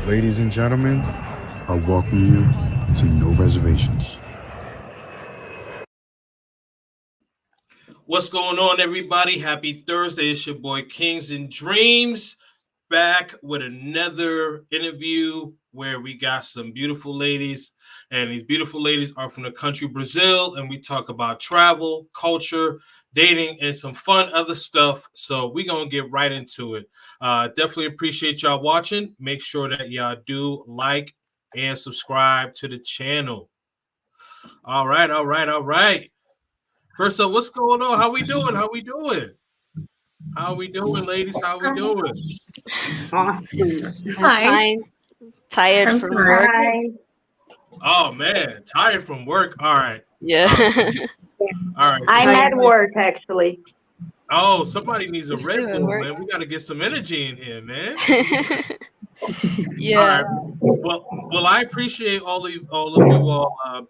Ladies and gentlemen, I welcome you to No Reservations. What's going on, everybody? Happy Thursday. It's your boy Kings and Dreams back with another interview where we got some beautiful ladies. And these beautiful ladies are from the country Brazil. And we talk about travel, culture, dating, and some fun other stuff. So we're going to get right into it. Definitely appreciate y'all watching. Make sure that y'all do like and subscribe to the channel. All right. First up, what's going on? How we doing? How we doing, ladies? How we doing? Awesome. I'm fine. Tired I'm from work. fine. Oh man, tired from work. All right. Yeah. All right. I'm at work actually. Oh, somebody needs a It's Red still at Bull, work. man. We got to get some energy in here, man. Yeah. All right. Well, I appreciate all of you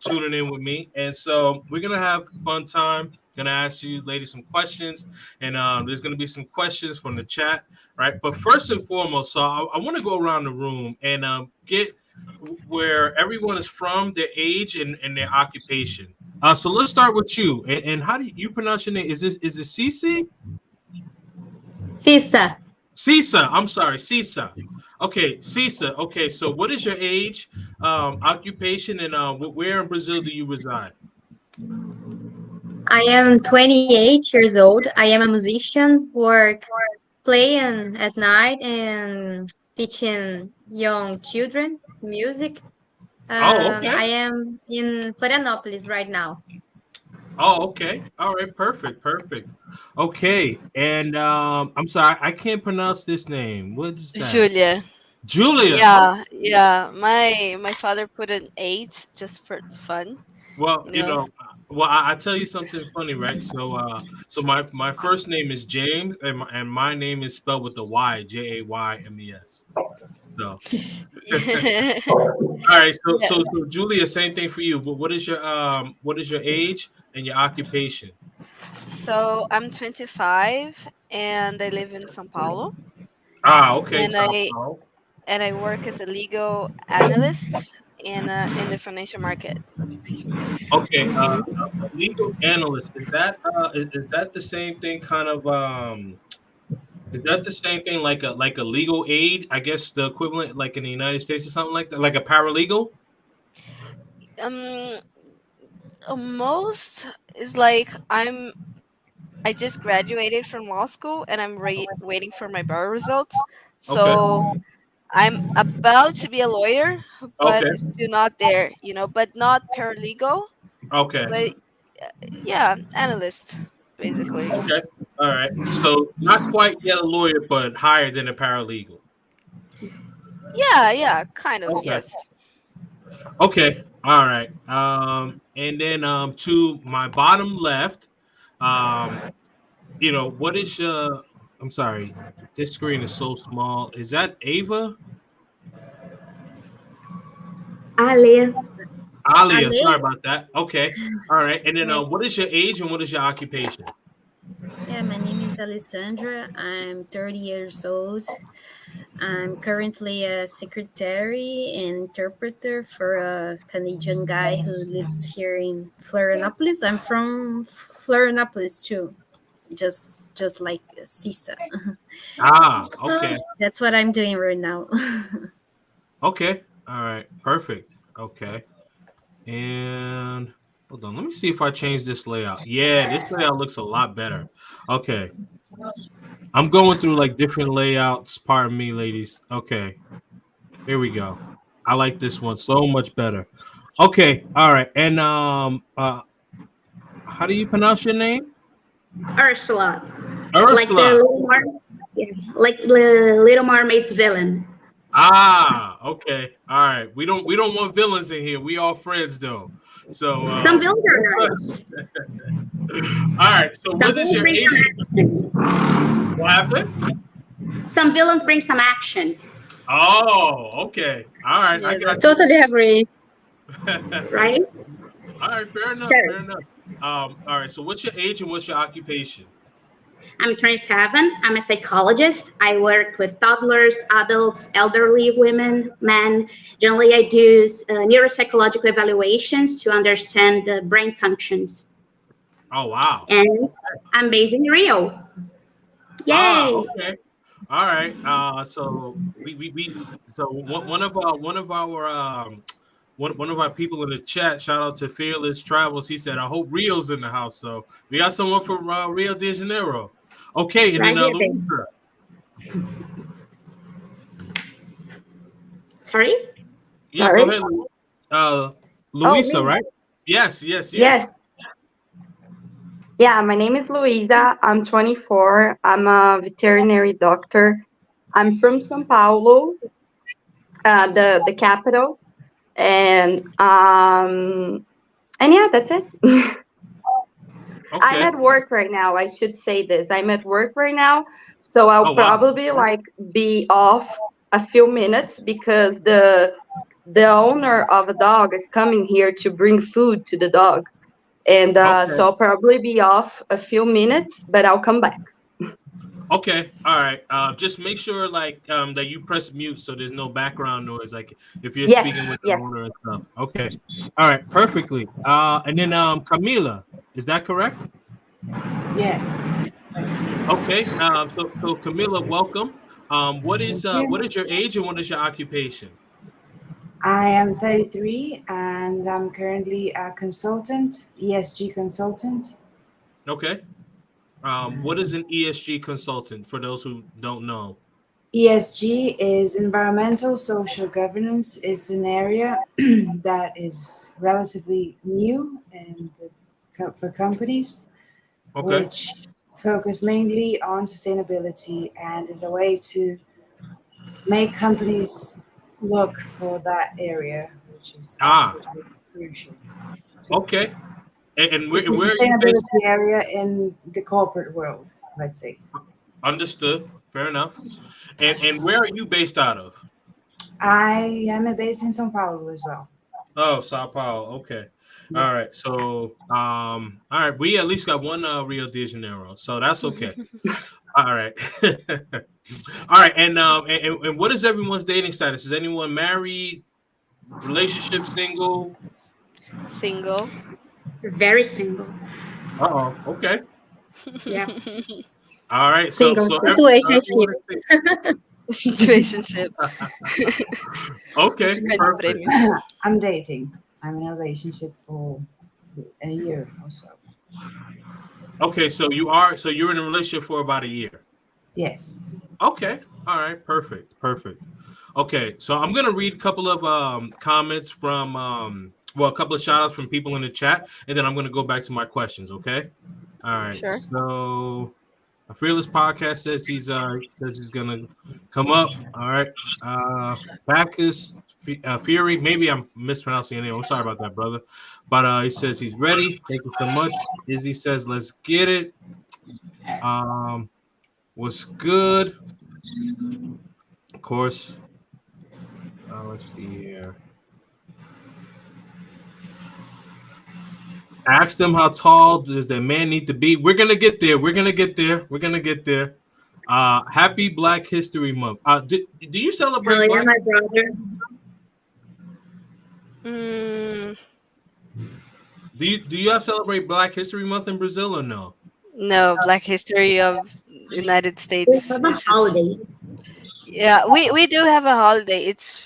tuning in with me, and so we're gonna have fun time. Gonna ask you, ladies, some questions, and there's gonna be some questions from the chat, right? But first and foremost, so I want to go around the room and get where everyone is from, their age, and their occupation. So let's start with you. And how do you pronounce your name? Is it Cece? Sisa, Cisa. I'm sorry, Cisa. Okay, Cisa. Okay, so what is your age, occupation, and where in Brazil do you reside? I am 28 years old. I am a musician, work playing at night and teaching young children music. Oh, okay. I am in Florianopolis right now. Oh, okay. All right, perfect. Okay, and I'm sorry, I can't pronounce this name. What is that? Julia. Julia. Oh, Yeah. My father put an 8 just for fun, well, you know. I tell you something funny, right? So my first name is James, and my name is spelled with the Y, Jaymes. So, Yeah. all right. So, Yeah. Julia, same thing for you. But what is your age and your occupation? So I'm 25 and I live in São Paulo, Ah, okay, and Sao I Paulo. and I work as a legal analyst in the financial market. Okay, a legal analyst, is that the same thing? Kind of is that the same thing like a legal aid? I guess the equivalent, like in the United States or something like that, like a paralegal. Um Most is like I just graduated from law school and I'm waiting for my bar results. Okay, So I'm about to be a lawyer, but okay, it's still not there, you know, but not paralegal, okay, but yeah, analyst, basically. okay. All right. So not quite yet a lawyer, but higher than a paralegal. Yeah, kind of, Okay. yes. Okay. All right. And then to my bottom left, um, what is I'm sorry, this screen is so small. Is that Ava? Ale, Alia, sorry Ale? about that. Okay. All right. And then Yeah, what is your age and what is your occupation? yeah, my name is Alessandra. I'm 30 years old. I'm currently a secretary and interpreter for a Canadian guy who lives here in Florianopolis. I'm from Florianopolis too, just like Sisa. Ah, okay. That's what I'm doing right now. Okay. All right. Perfect. Okay. And hold on. Let me see if I change this layout. Yeah, this layout looks a lot better. Okay. I'm going through like different layouts. Pardon me, ladies. Okay. Here we go. I like this one so much better. Okay. All right. And how do you pronounce your name? Ursula, like the Ursula. little yeah, like the Little Mermaid's villain. Ah, okay. All right. We don't want villains in here. We all friends though. So Some villains are all nice. right. So Some what is villains your bring age? some action. What happened? Some villains bring some action, Oh, okay. All right. I Yeah, got that's you. totally agree. All Right? right. Fair enough. Sure. Fair enough. All right. So what's your age and what's your occupation? I'm 27. I'm a psychologist. I work with toddlers, adults, elderly women, men. Generally, I do neuropsychological evaluations to understand the brain functions. Oh wow. And I'm based in Rio. Yay! Okay. All right. So we so one of our one of our people in the chat, shout out to Fearless Travels. He said, "I hope Rio's in the house." So we got someone from Rio de Janeiro. Okay, and Right then here, baby. Louisa. Sorry? Yeah, go Sorry? ahead. Uh, Oh, Louisa, me? right? Yes, yes, you. Yes. Yeah, my name is Luisa. I'm 24. I'm a veterinary doctor. I'm from São Paulo, the capital, and yeah, that's it. I'm Okay. at work right now. I should say this. I'm at work right now, so I'll Oh wow. probably like be off a few minutes because the owner of a dog is coming here to bring food to the dog. And Okay. so I'll probably be off a few minutes, but I'll come back. Okay. All right. Just make sure that you press mute so there's no background noise, like if you're Yes, speaking with the yes, owner and stuff. Okay. All right. Perfectly. And then Camila, is that correct? Yes. Okay. So Camila, welcome. What Thank you. is your age and what is your occupation? I am 33 and I'm currently a consultant, ESG consultant. Okay. What is an ESG consultant for those who don't know? ESG is environmental social governance. It's an area that is relatively new and for companies, Okay. which focus mainly on sustainability and is a way to make companies look for that area, which is absolutely crucial. So Okay. And it's a where are you based? sustainability area in the corporate world, let's say. Understood. Fair enough. And where are you based out of? I am based in São Paulo as well. Oh, Sao Paulo. Okay. Yeah. All right. So, all right. We at least got one Rio de Janeiro, so that's okay. All right. All right. And what is everyone's dating status? Is anyone married, relationship, single? Single. Very single. Uh-oh. Okay. Yeah. All right. single. Situationship. Situationship. Okay. Fica de Perfect. prêmio. I'm dating. I'm in a relationship for a year or so. Okay. So you're in a relationship for about a year. Yes. Okay. All right. Perfect. Perfect. Okay. So I'm gonna read a couple of comments from a couple of shout outs from people in the chat, and then I'm gonna go back to my questions. Okay. All right. Sure. So a Fearless Podcast says he's gonna come up. All right. Bacchus Fury. Maybe I'm mispronouncing your name. I'm sorry about that, brother. But he says he's ready. Thank you so much. Izzy says, let's get it. What's good? Of course. Let's see here. Ask them how tall does that man need to be. We're gonna get there. We're gonna get there. We're gonna get there. Happy Black History Month. Do you celebrate? Hell yeah, my brother. Do you all celebrate Black History Month in Brazil or no? No, Black History of United We States. have a It's just holiday. yeah. We do have a holiday. It's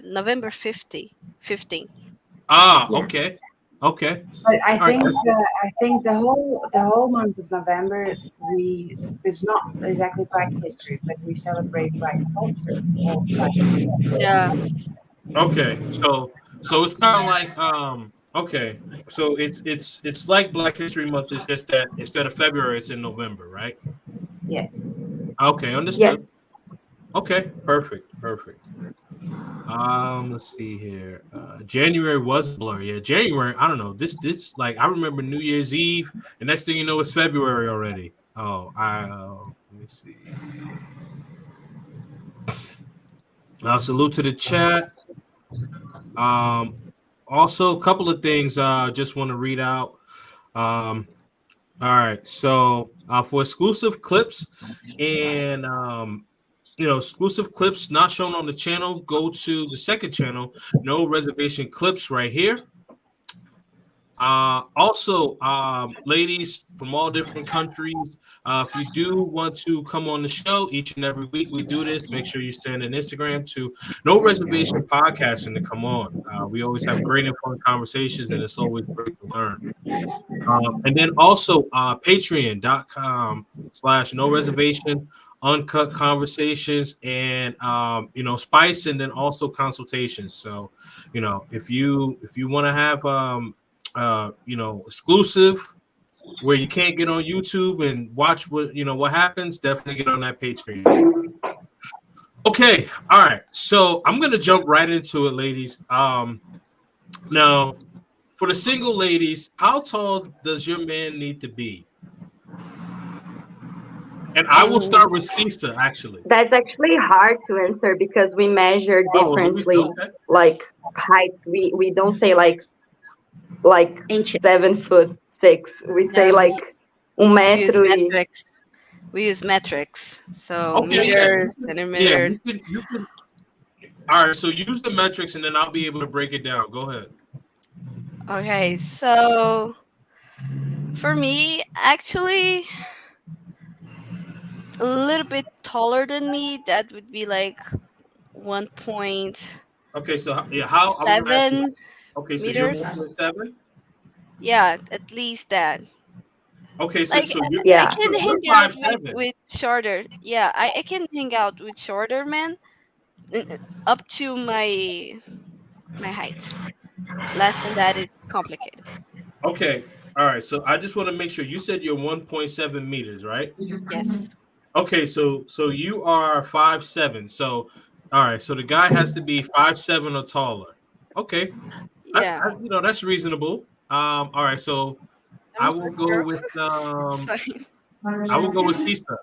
November 15. Ah, Yeah. okay, okay. But I All right. think the whole month of November it's not exactly Black history, but we celebrate Black culture or Black. Yeah. Okay, so it's kind of like okay, so it's like Black History Month. It's just that instead of February, it's in November, right? Yes. Okay, Yes. understood. Okay, perfect. Let's see here. January was a blur. Yeah, January. I don't know. This like I remember New Year's Eve. The next thing you know, it's February already. Oh, let me see. Salute to the chat. Also, a couple of things. Just want to read out. All right. So for exclusive clips and exclusive clips not shown on the channel, go to the second channel, No Reservation Clips, right here. Also, ladies from all different countries, if you do want to come on the show each and every week, we do this. Make sure you send an Instagram to No Reservation Podcasting to come on. We always have great and fun conversations, and it's always great to learn. And then also patreon.com/no reservation uncut conversations and spice, and then also consultations. So if you want to have exclusive where you can't get on YouTube and watch what happens, definitely get on that Patreon. Okay, all right, so I'm gonna jump right into it, ladies. Now for the single ladies, how tall does your man need to be? And I will start with Cisa, actually. That's actually hard to answer because we measure differently, okay. like heights. We don't say like Inches. 7'6". We say No, like un we use metro y... metrics. We use metrics. So Okay, meters, yeah, centimeters. you can. All right, so use the metrics, and then I'll be able to break it down. Go ahead. Okay, so for me, actually, a little bit taller than me, that would be like 1.7 Okay, so how I'm gonna ask you. Okay, so you're meters. 1.7. Yeah, at least that. Okay, so Like so you're I Yeah. can so hang you're out 5'7". with shorter. Yeah, I can hang out with shorter men up to my height. Less than that, it's complicated. Okay, all right. So I just want to make sure you said you're 1.7 meters, right? Yes. Okay, so you are 5'7". So all right, so the guy has to be 5'7" or taller. Okay, Yeah. that's reasonable. All right, so I'm I a will short go girl. with It's fine. Tisa.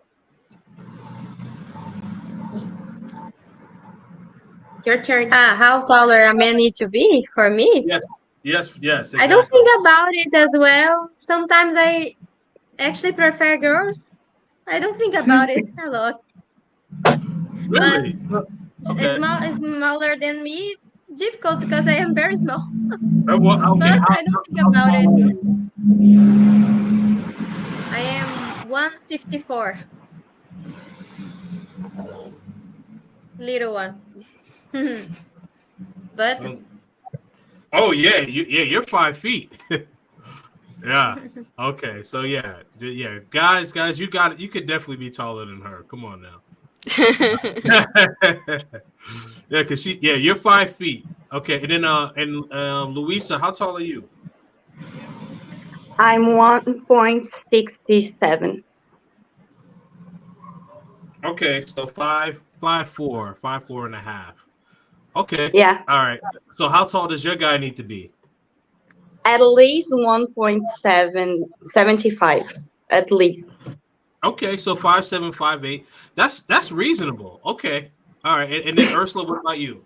Your turn. How taller a man need to be for me? Yes, I don't exactly. think about it as well. Sometimes I actually prefer girls. I don't think about it a lot. But Really? Okay. smaller than me, it's difficult because I am very small. Well, okay. But I don't think How about tall it. are you? I am 154, little one. But Oh yeah, you're 5 feet. Yeah. Okay. So yeah. Guys, you got it. You could definitely be taller than her. Come on now. Yeah, because you're 5 feet. Okay, and then Luisa, how tall are you? I'm 1.67. Okay, so 5'4", 5'4.5". Okay, Yeah, all right. So how tall does your guy need to be? at least 1.75. At least. Okay, so 5'7", 5'8". That's reasonable. Okay, all right. And then Ursula, what about you?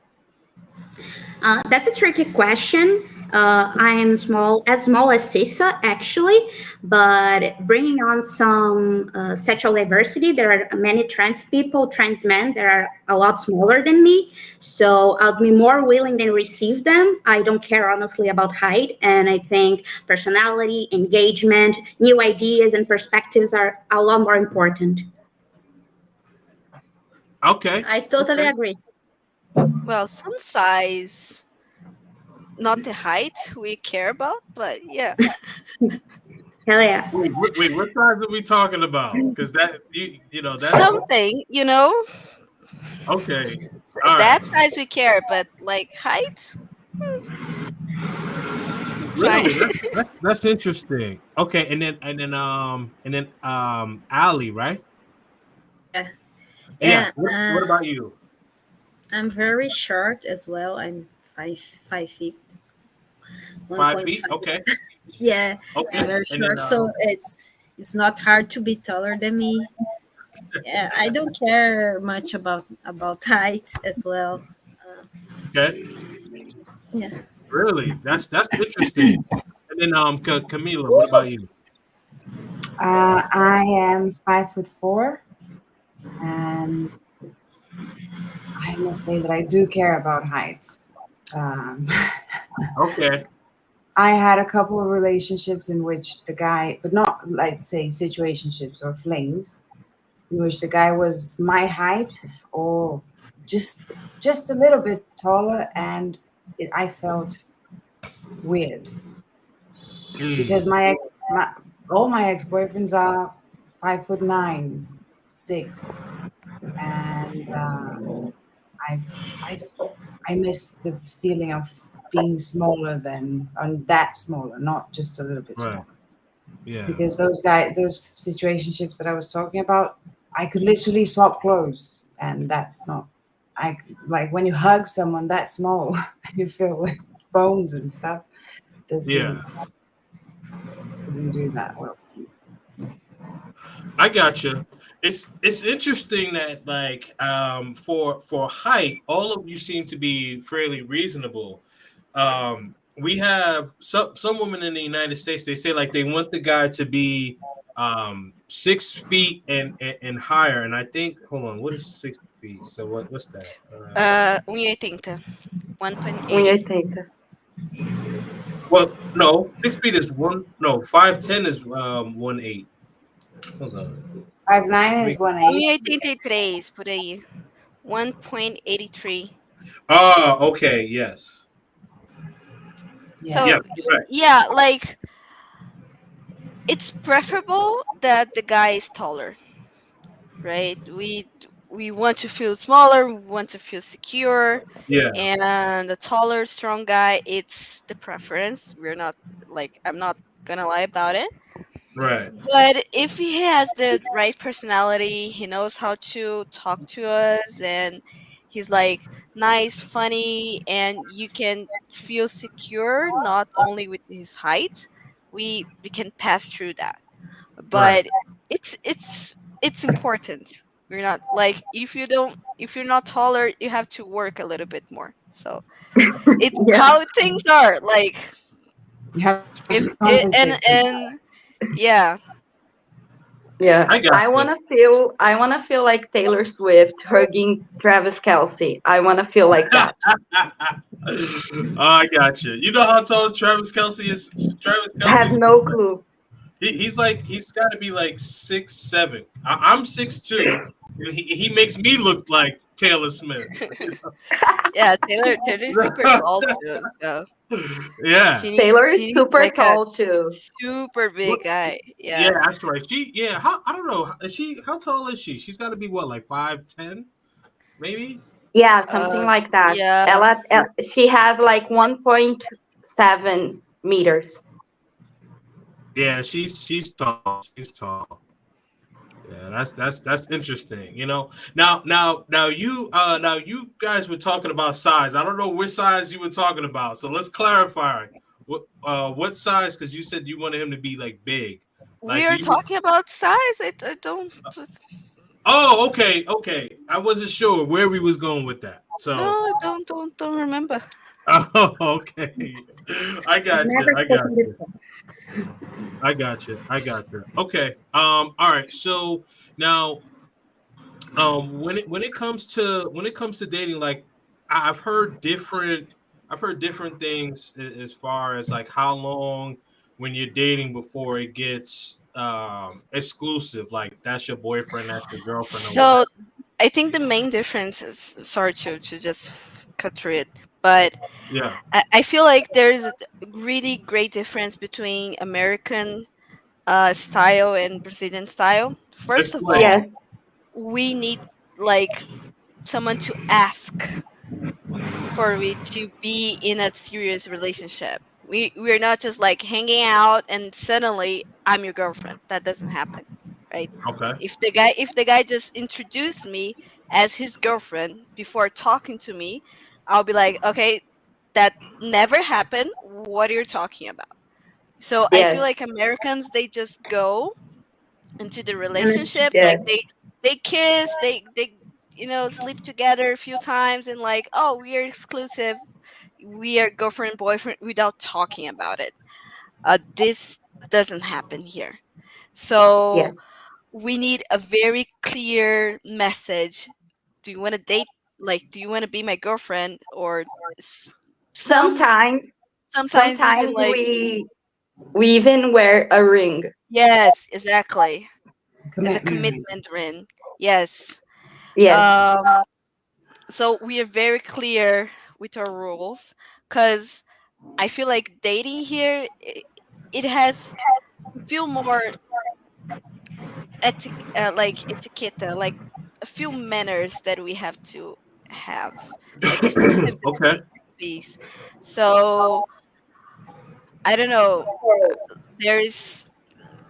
That's a tricky question. I am as small as Sisa, actually, but bringing on some sexual diversity, there are many trans people, trans men that are a lot smaller than me. So I'll be more willing than receive them. I don't care, honestly, about height. And I think personality, engagement, new ideas, and perspectives are a lot more important. Okay. I totally agree. Well, some size, not the height we care about, but yeah. Hell yeah. Wait, what size are we talking about? Because that's Something, okay. All right. that size we care, but like height, it's fine. Really? That's interesting. Okay, and then Ali, right? Yeah. Yeah. Yeah. What about you? I'm very short as well. I'm 5 feet, 5 feet? 1.5. Okay. Yeah, Okay. I'm very And then short, so it's not hard to be taller than me. Yeah, I don't care much about height as well. okay. Yeah. Really? That's interesting. And then Camila, what about you? I am 5'4", and I must say that I do care about heights. Um, Okay. I had a couple of relationships in which the guy, but not like say situationships or flings, in which the guy was my height or just a little bit taller, and I felt weird because Mm, all my ex boyfriends are 5'9", 6, and I I I miss the feeling of being smaller than on that smaller, not just a little bit right. smaller. Yeah. Because those situationships that I was talking about, I could literally swap clothes, and that's not. Like when you hug someone that small, you feel like bones and stuff. Yeah. Doesn't Wouldn't do that well. I got you. It's interesting that like for height, all of you seem to be fairly reasonable. We have some women in the United States. They say like they want the guy to be 6 feet and higher. And I think hold on, what is 6 feet? So what's that? 1,80, 1.80. 1,80. Well, no, 6 feet is one. No, 5'10" is 1 8. Hold on. 5'9" Let is me. 180. 1,83 por aí. 1.83. Okay, yes. Yeah. Yeah, So correct. yeah, like it's preferable that the guy is taller, right? We want to feel smaller, we want to feel secure, Yeah, and the taller, strong guy, it's the preference. We're not like I'm not gonna lie about it. right, But if he has the right personality, he knows how to talk to us, and he's like nice, funny, and you can feel secure not only with his height, we can pass through that. right. But it's important. We're not like if you're not taller, you have to work a little bit more. So it's Yeah, how things are. Like You have to if it, compensate for that. and yeah. yeah. I got you. I wanna feel like Taylor Swift hugging Travis Kelsey. I wanna feel like that. I got you. You know how tall Travis Kelsey is? Travis I have Kelsey's no clue. he's like he's got to be like 6'7". I'm 6'2". And he makes me look like Taylor Smith. Yeah, Taylor is super tall too, so Yeah, Taylor is she needs super like a tall too. super big what? guy. Yeah, Yeah. that's right. How I don't know. Is she how tall is she? She's got to be what, like 5'10", maybe. Yeah, something Uh like that. yeah. She has like 1.7 meters. Yeah, she's tall. She's tall. Yeah, that's interesting. Now you guys were talking about size. I don't know which size you were talking about. So let's clarify. What size? Because you said you wanted him to be like big. We Like are you. talking about size. I don't Oh, okay. I wasn't sure where we was going with that. no, So, don't remember. oh, okay. I I've got you. never I got spoken you. before. I got you. I got you. Okay. All right. So now, when it comes to dating, like I've heard different things as far as like how long when you're dating before it gets exclusive, like that's your boyfriend, that's your girlfriend, or So whatever. I think the main difference is sorry to just cut through it, but Yeah. I feel like there's a really great difference between American style and Brazilian style. First of Explain. Yes, all, we need like someone to ask for we to be in a serious relationship. We're not just like hanging out and suddenly I'm your girlfriend. That doesn't happen, right? Okay. If the guy just introduced me as his girlfriend before talking to me, I'll be like, okay, that never happened. What are you talking about? So I feel yes, like Americans they just go into the And it's relationship yes, like they kiss, they sleep together a few times and like, oh, we are exclusive, we are girlfriend boyfriend without talking about it. This doesn't happen here. Yeah. So we need a very clear message. Do you want to date? Like, do you want to be my girlfriend? Or s- some Sometimes, sometimes even sometimes like, we even wear a ring. yes, exactly. It's a Commitment. commitment ring. Yes. Yes. Um. So we are very clear with our rules, because I feel like dating here, it has few more like etiquette, like a few manners that we have to have, like Okay. specifically these. So I don't know. There's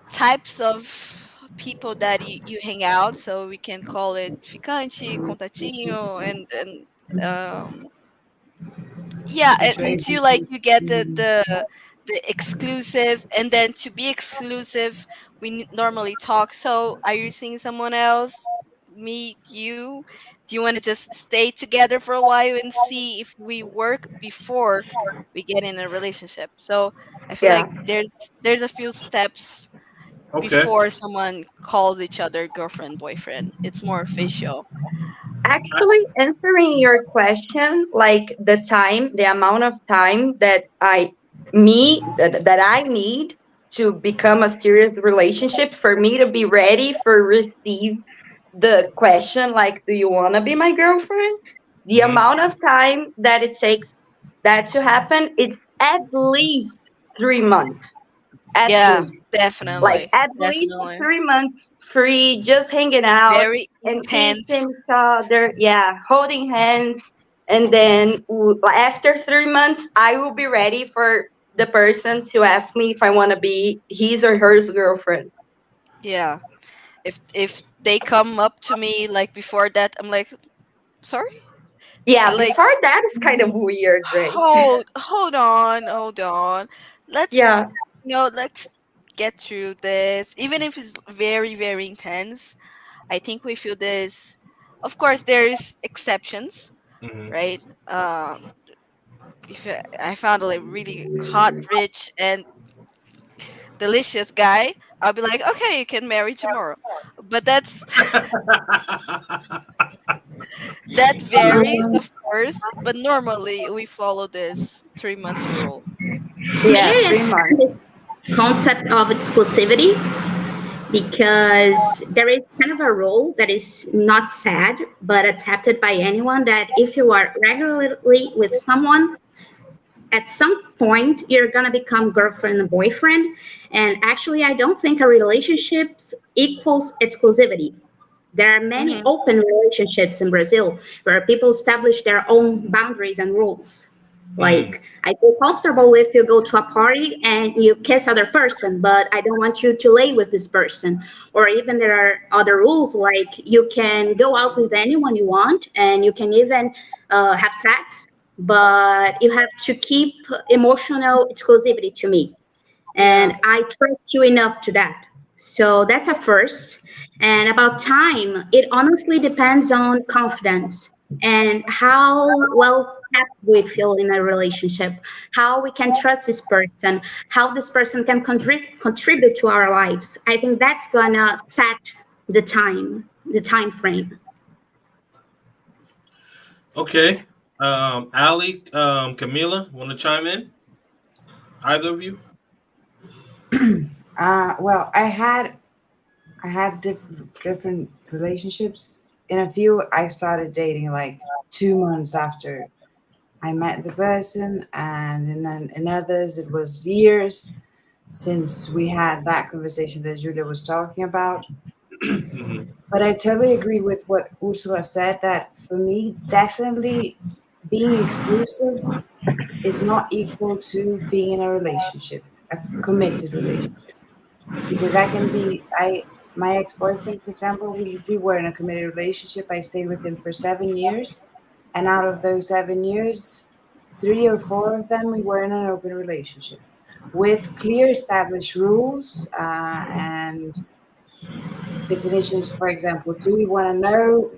types of people that you hang out, so we can call it ficante, contatinho, and yeah, until like you get the exclusive, and then to be exclusive, we normally talk. So, are you seeing someone else? Me, you? Do you want to just stay together for a while and see if we work before we get in a relationship? So, I feel Yeah. like there's a few steps Okay. before someone calls each other girlfriend, boyfriend. It's more official. Actually, answering your question, like the amount of time that that I need to become a serious relationship for me to be ready for receive the question, like, do you want to be my girlfriend? The Hmm. amount of time that it takes that to happen, it's at least 3 months. At Yeah, least. Like definitely, at least definitely. 3 months free, just hanging out Very and intense. kissing each other, yeah, holding hands. And then after 3 months, I will be ready for the person to ask me if I want to be his or her girlfriend. Yeah. If they come up to me like before that, I'm like, sorry? Yeah, Like, before that is kind of weird, right? hold on. Let's Yeah, let's get through this. Even if it's very, very intense, I think we feel this. Of course, there's exceptions, Hmm. right? If I found a like, really hot, rich, and delicious guy, I'll be like, okay, you can marry tomorrow. But that varies, of course. But normally, we follow this 3 months rule. May yeah, I three answer months. this concept of exclusivity? Because there is kind of a rule that is not said but accepted by anyone, that if you are regularly with someone, at some point you're going to become girlfriend and boyfriend. And actually, I don't think a relationship equals exclusivity. There are many Hmm. open relationships in Brazil where people establish their own boundaries and rules. Hmm. Like, I feel comfortable if you go to a party and you kiss other person, but I don't want you to lay with this person. Or even there are other rules, like you can go out with anyone you want and you can even have sex, but you have to keep emotional exclusivity to me, and Yeah. I trust you enough to that. So that's a first. And about time, it honestly depends on confidence and how well kept we feel in a relationship, how we can trust this person, how this person can contribute to our lives. I think that's gonna set the time frame. Okay. Ali, Camila, want to chime in? Either of you? Well, I had different relationships. In a few, I started dating like 2 months after I met the person, and in others, it was years since we had that conversation that Julia was talking about. Hmm. But I totally agree with what Ursula said, that for me, definitely being exclusive is not equal to being in a relationship, a committed relationship. Because I can be, my ex boyfriend, for example, we were in a committed relationship. I stayed with him for 7 years. And out of those 7 years, 3 or 4 of them, we were in an open relationship with clear established rules and definitions. For example, do we want to know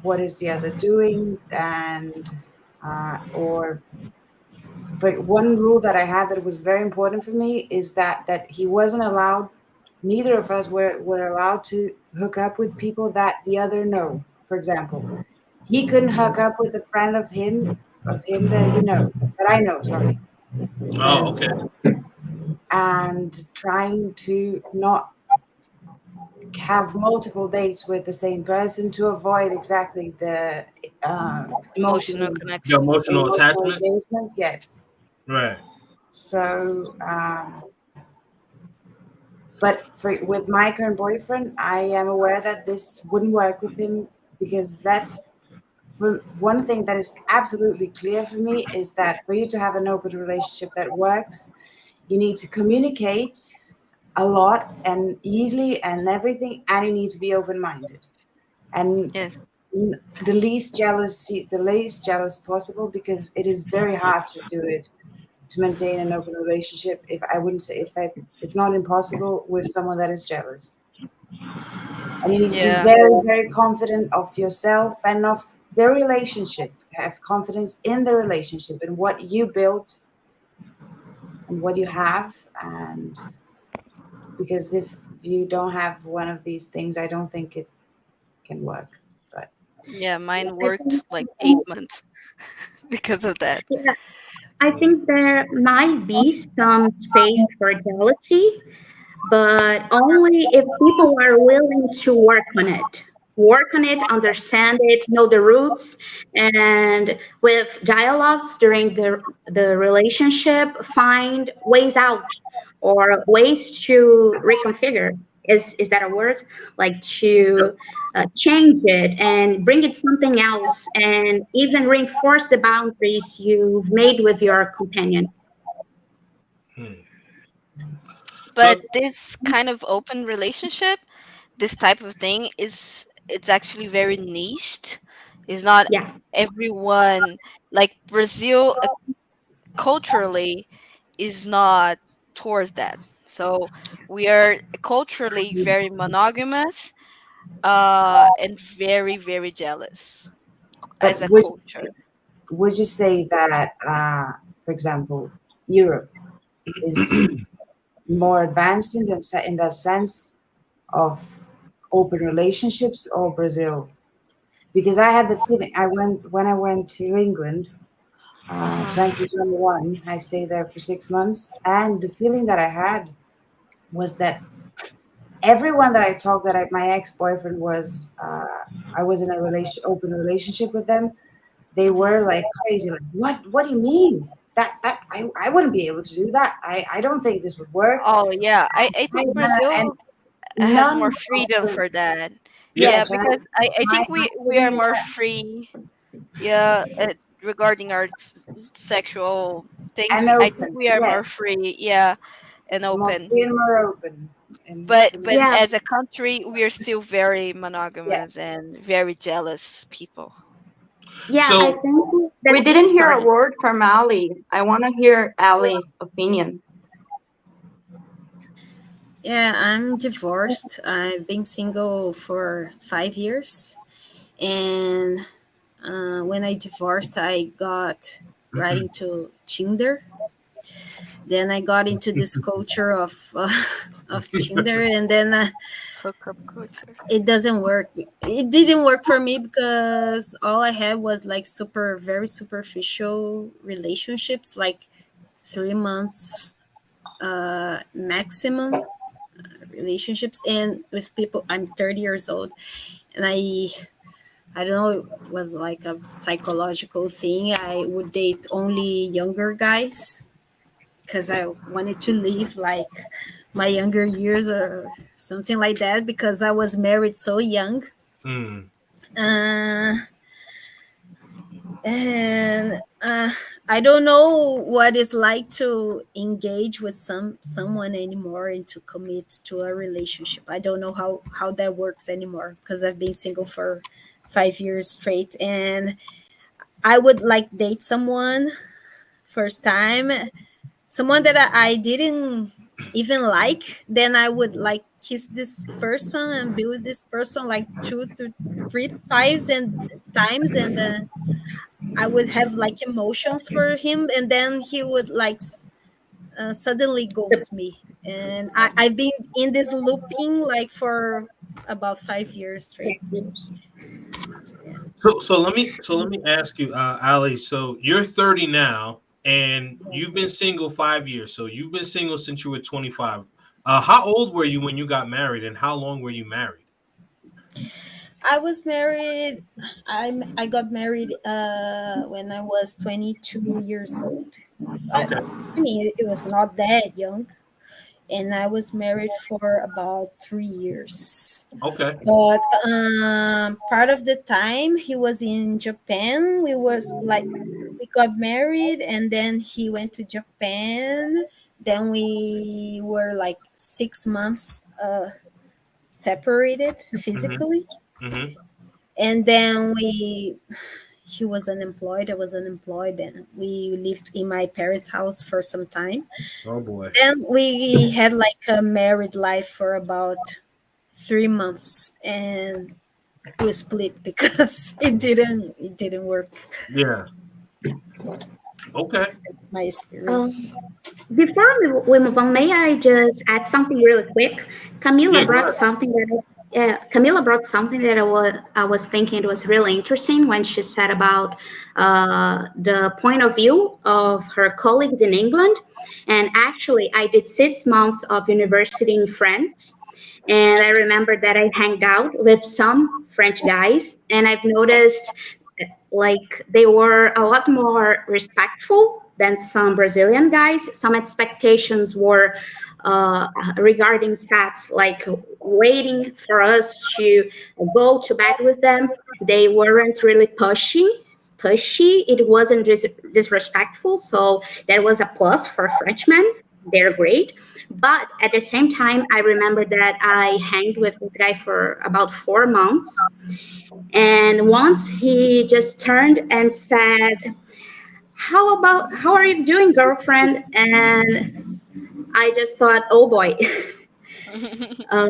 what is the other doing, and or for one rule that I had that was very important for me is that he wasn't allowed neither of us were allowed to hook up with people that the other know. For example, he couldn't hook up with a friend of him that he know that I know. Sorry. Oh, So okay. and trying to not have multiple dates with the same person to avoid exactly the Emotional The connection. emotional emotional attachment. engagement. Yes. Right. So, but with my current boyfriend, I am aware that this wouldn't work with him because that's for one thing that is absolutely clear for me is that for you to have an open relationship that works, you need to communicate a lot and easily and everything, and you need to be open minded and Yes. the least jealous possible because it is very hard to do it to maintain an open relationship. If I wouldn't say if not impossible with someone that is jealous, and you need to be Yeah. very very confident of yourself and of the relationship. Have confidence in the relationship and what you built and what you have, and because if you don't have one of these things, I don't think it can work. But Yeah, mine I think, worked like 8 months because of that. yeah, I think there might be some space for jealousy, but only if people are willing to work on it. Work on it, understand it, know the roots, and with dialogues during the relationship, find ways out or ways to reconfigure. Is that a word? Like to change it and bring it something else, and even reinforce the boundaries you've made with your companion. Hmm. So But this kind of open relationship, this type of thing is it's actually very niched. It's not Yeah. everyone like Brazil culturally is not towards that. So we are culturally very monogamous and very very jealous as but a culture. would you say that, for example, Europe is more advanced in that sense of open relationships, or Brazil? Because I had the feeling when I went to England, Uh-huh. 2021. I stayed there for 6 months, and the feeling that I had was that everyone that I talked that my ex boyfriend was, I was in a open relationship with them. They Mhm. were like crazy. Like, what do you mean? I wouldn't be able to do that. I don't think this would work. Oh yeah, I think And Brazil has none more of freedom the for that. yeah, Yeah, yes, and because I my think we are feeling is more that, free. Yeah, regarding our sexual things, and I think open, we are more yes, free. Yeah, and more open. free and more open, and But Yeah. as a country, we are still very monogamous yes. and very jealous people. Yeah, I so think that, We didn't hear a sorry. word from Ali. I want to hear Ali's opinion. Yeah, I'm divorced. I've been single for 5 years. And when I divorced, I got right into Tinder. Then I got into this culture of of Tinder, and then Hookup culture. it doesn't work. It didn't work for me because all I had was like very superficial relationships, like 3 months maximum relationships, and with people. I'm 30 years old, and I don't know, it was like a psychological thing. I would date only younger guys because I wanted to live like my younger years or something like that, because I was married so young. hmm. Uh, and I don't know what it's like to engage with someone anymore and to commit to a relationship. I don't know how that works anymore because I've been single for 5 years straight, and I would like date someone first time, someone that I didn't even like. Then I would like kiss this person and be with this person like 2 to 3 times and I would have like emotions for him, and then he would like suddenly ghosts me, and I've been in this looping like for about 5 years straight. Yeah. So let me ask you, Ali. So you're 30 now, and you've been single 5 years. So you've been single since you were 25. How old were you when you got married, and how long were you married? I was married. I got married when I was 22 years old. Okay. I mean, it was not that young, and I was married for about 3 years. Okay. But part of the time he was in Japan. We got married, and then he went to Japan. Then we were like 6 months separated Mm-hmm. physically, Mm-hmm. and then we he was unemployed, I was unemployed, and we lived in my parents' house for some time. Oh boy. Then we had like a married life for about 3 months, and we split because it didn't work. Yeah. Okay. That's my Um, experience. Before we move on, may I just add something really quick? Yeah. Camila Go brought ahead. something that Camila brought something that I was thinking it was really interesting when she said about the point of view of her colleagues in England. And actually, I did 6 months of university in France, and I remember that I hanged out with some French guys, and I've noticed like they were a lot more respectful than some Brazilian guys. Some expectations were regarding sets, like waiting for us to go to bed with them. They weren't really pushy. It wasn't disrespectful. So that was a plus for Frenchmen. They're great. But at the same time, I remember that I hanged with this guy for about 4 months, and once he just turned and said, how are you doing, girlfriend? And I just thought, oh boy, uh,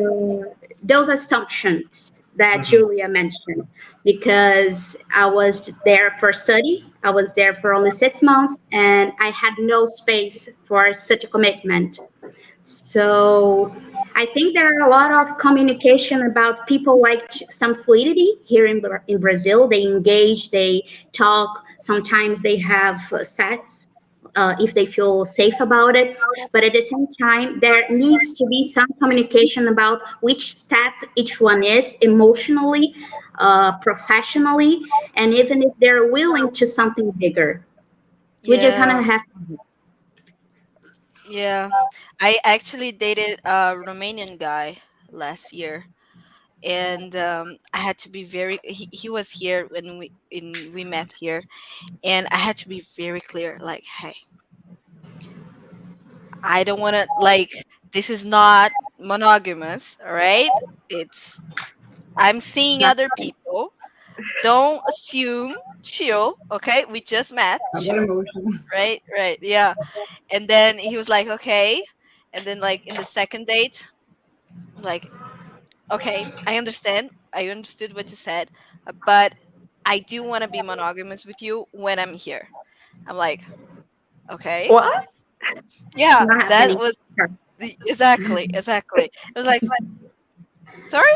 those assumptions that Mm-hmm. Julia mentioned, because I was there for study. I was there for only 6 months, and I had no space for such a commitment. So I think there are a lot of communication about people like some fluidity here in Brazil. They engage, they talk. Sometimes they have sets if they feel safe about it. But at the same time, there needs to be some communication about which step each one is emotionally, professionally, and even if they're willing to something bigger. We just want to Yeah. have. Yeah. I actually dated a Romanian guy last year, and I had to be very. He was here when we met here, and I had to be very clear. Like, hey, I don't want to like. This is not monogamous, all right? It's I'm seeing other people. Don't assume. Chill, okay? We just met. I got Chill, emotional. right? Right, yeah. And then he was like, okay. And then like in the second date, I was like, okay, I understand. I understood what you said, but I do want to be monogamous with you when I'm here. I'm like, okay, What? yeah, Not that happening. was exactly, exactly. It was like, sorry,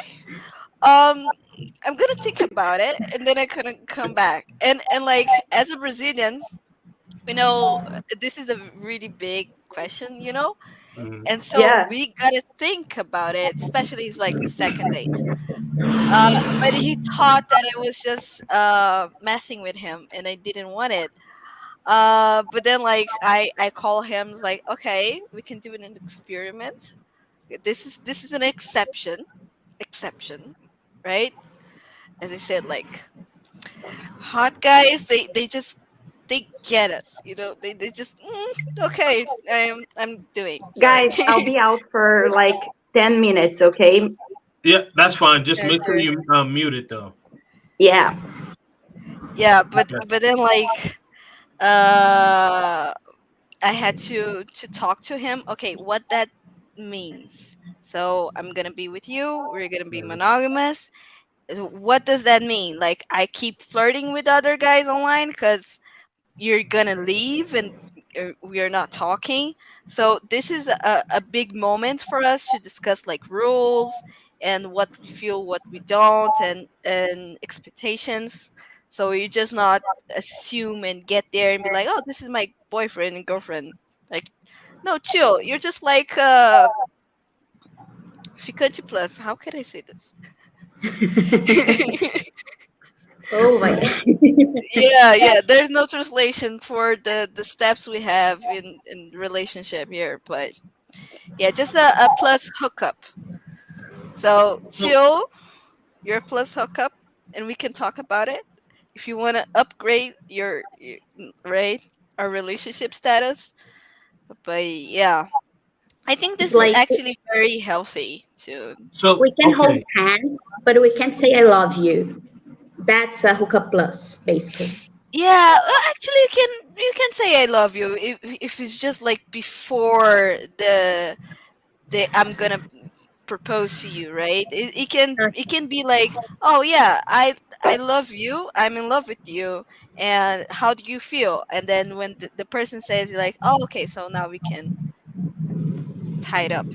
I'm gonna think about it, and then I couldn't come back. And like as a Brazilian, this is a really big question, Mm-hmm. and so Yeah. we gotta think about it, especially it's like the second date. But he thought that I was just messing with him, and I didn't want it. But then like I call him like, okay, we can do an experiment. This is an exception, right? As I said, like hot guys, they get us, they just okay, I'm doing sorry. Guys, I'll be out for like 10 minutes, okay? Yeah, that's fine. Just Yeah, make sure sure. you mute it though. Yeah. Yeah, but Yeah. but then like uh I had to talk to him. Okay, what that means. So I'm gonna be with you. We're gonna be Mhm. monogamous. What does that mean? Like I keep flirting with other guys online because you're gonna leave and we are not talking. So this is a big moment for us to discuss like rules and what we feel, what we don't, and expectations. So you just not assume and get there and be like, oh, this is my boyfriend and girlfriend. Like, no, chill. You're just like ficante plus. How can I say this? Oh my God. Yeah. There's no translation for the steps we have in relationship here, but yeah, just a plus hookup. So So, chill, your plus hookup, and we can talk about it. If you want to upgrade your right our relationship status, but yeah, I think It's this is like actually very healthy too. we can hold okay. hands, but we can't say I love you. That's a hookup plus, basically. Yeah, actually, you can say I love you if it's just like before the I'm gonna propose to you, right? It can be like, oh yeah, I love you, I'm in love with you, and how do you feel? And then when the person says like, oh okay, so now we can tie it up.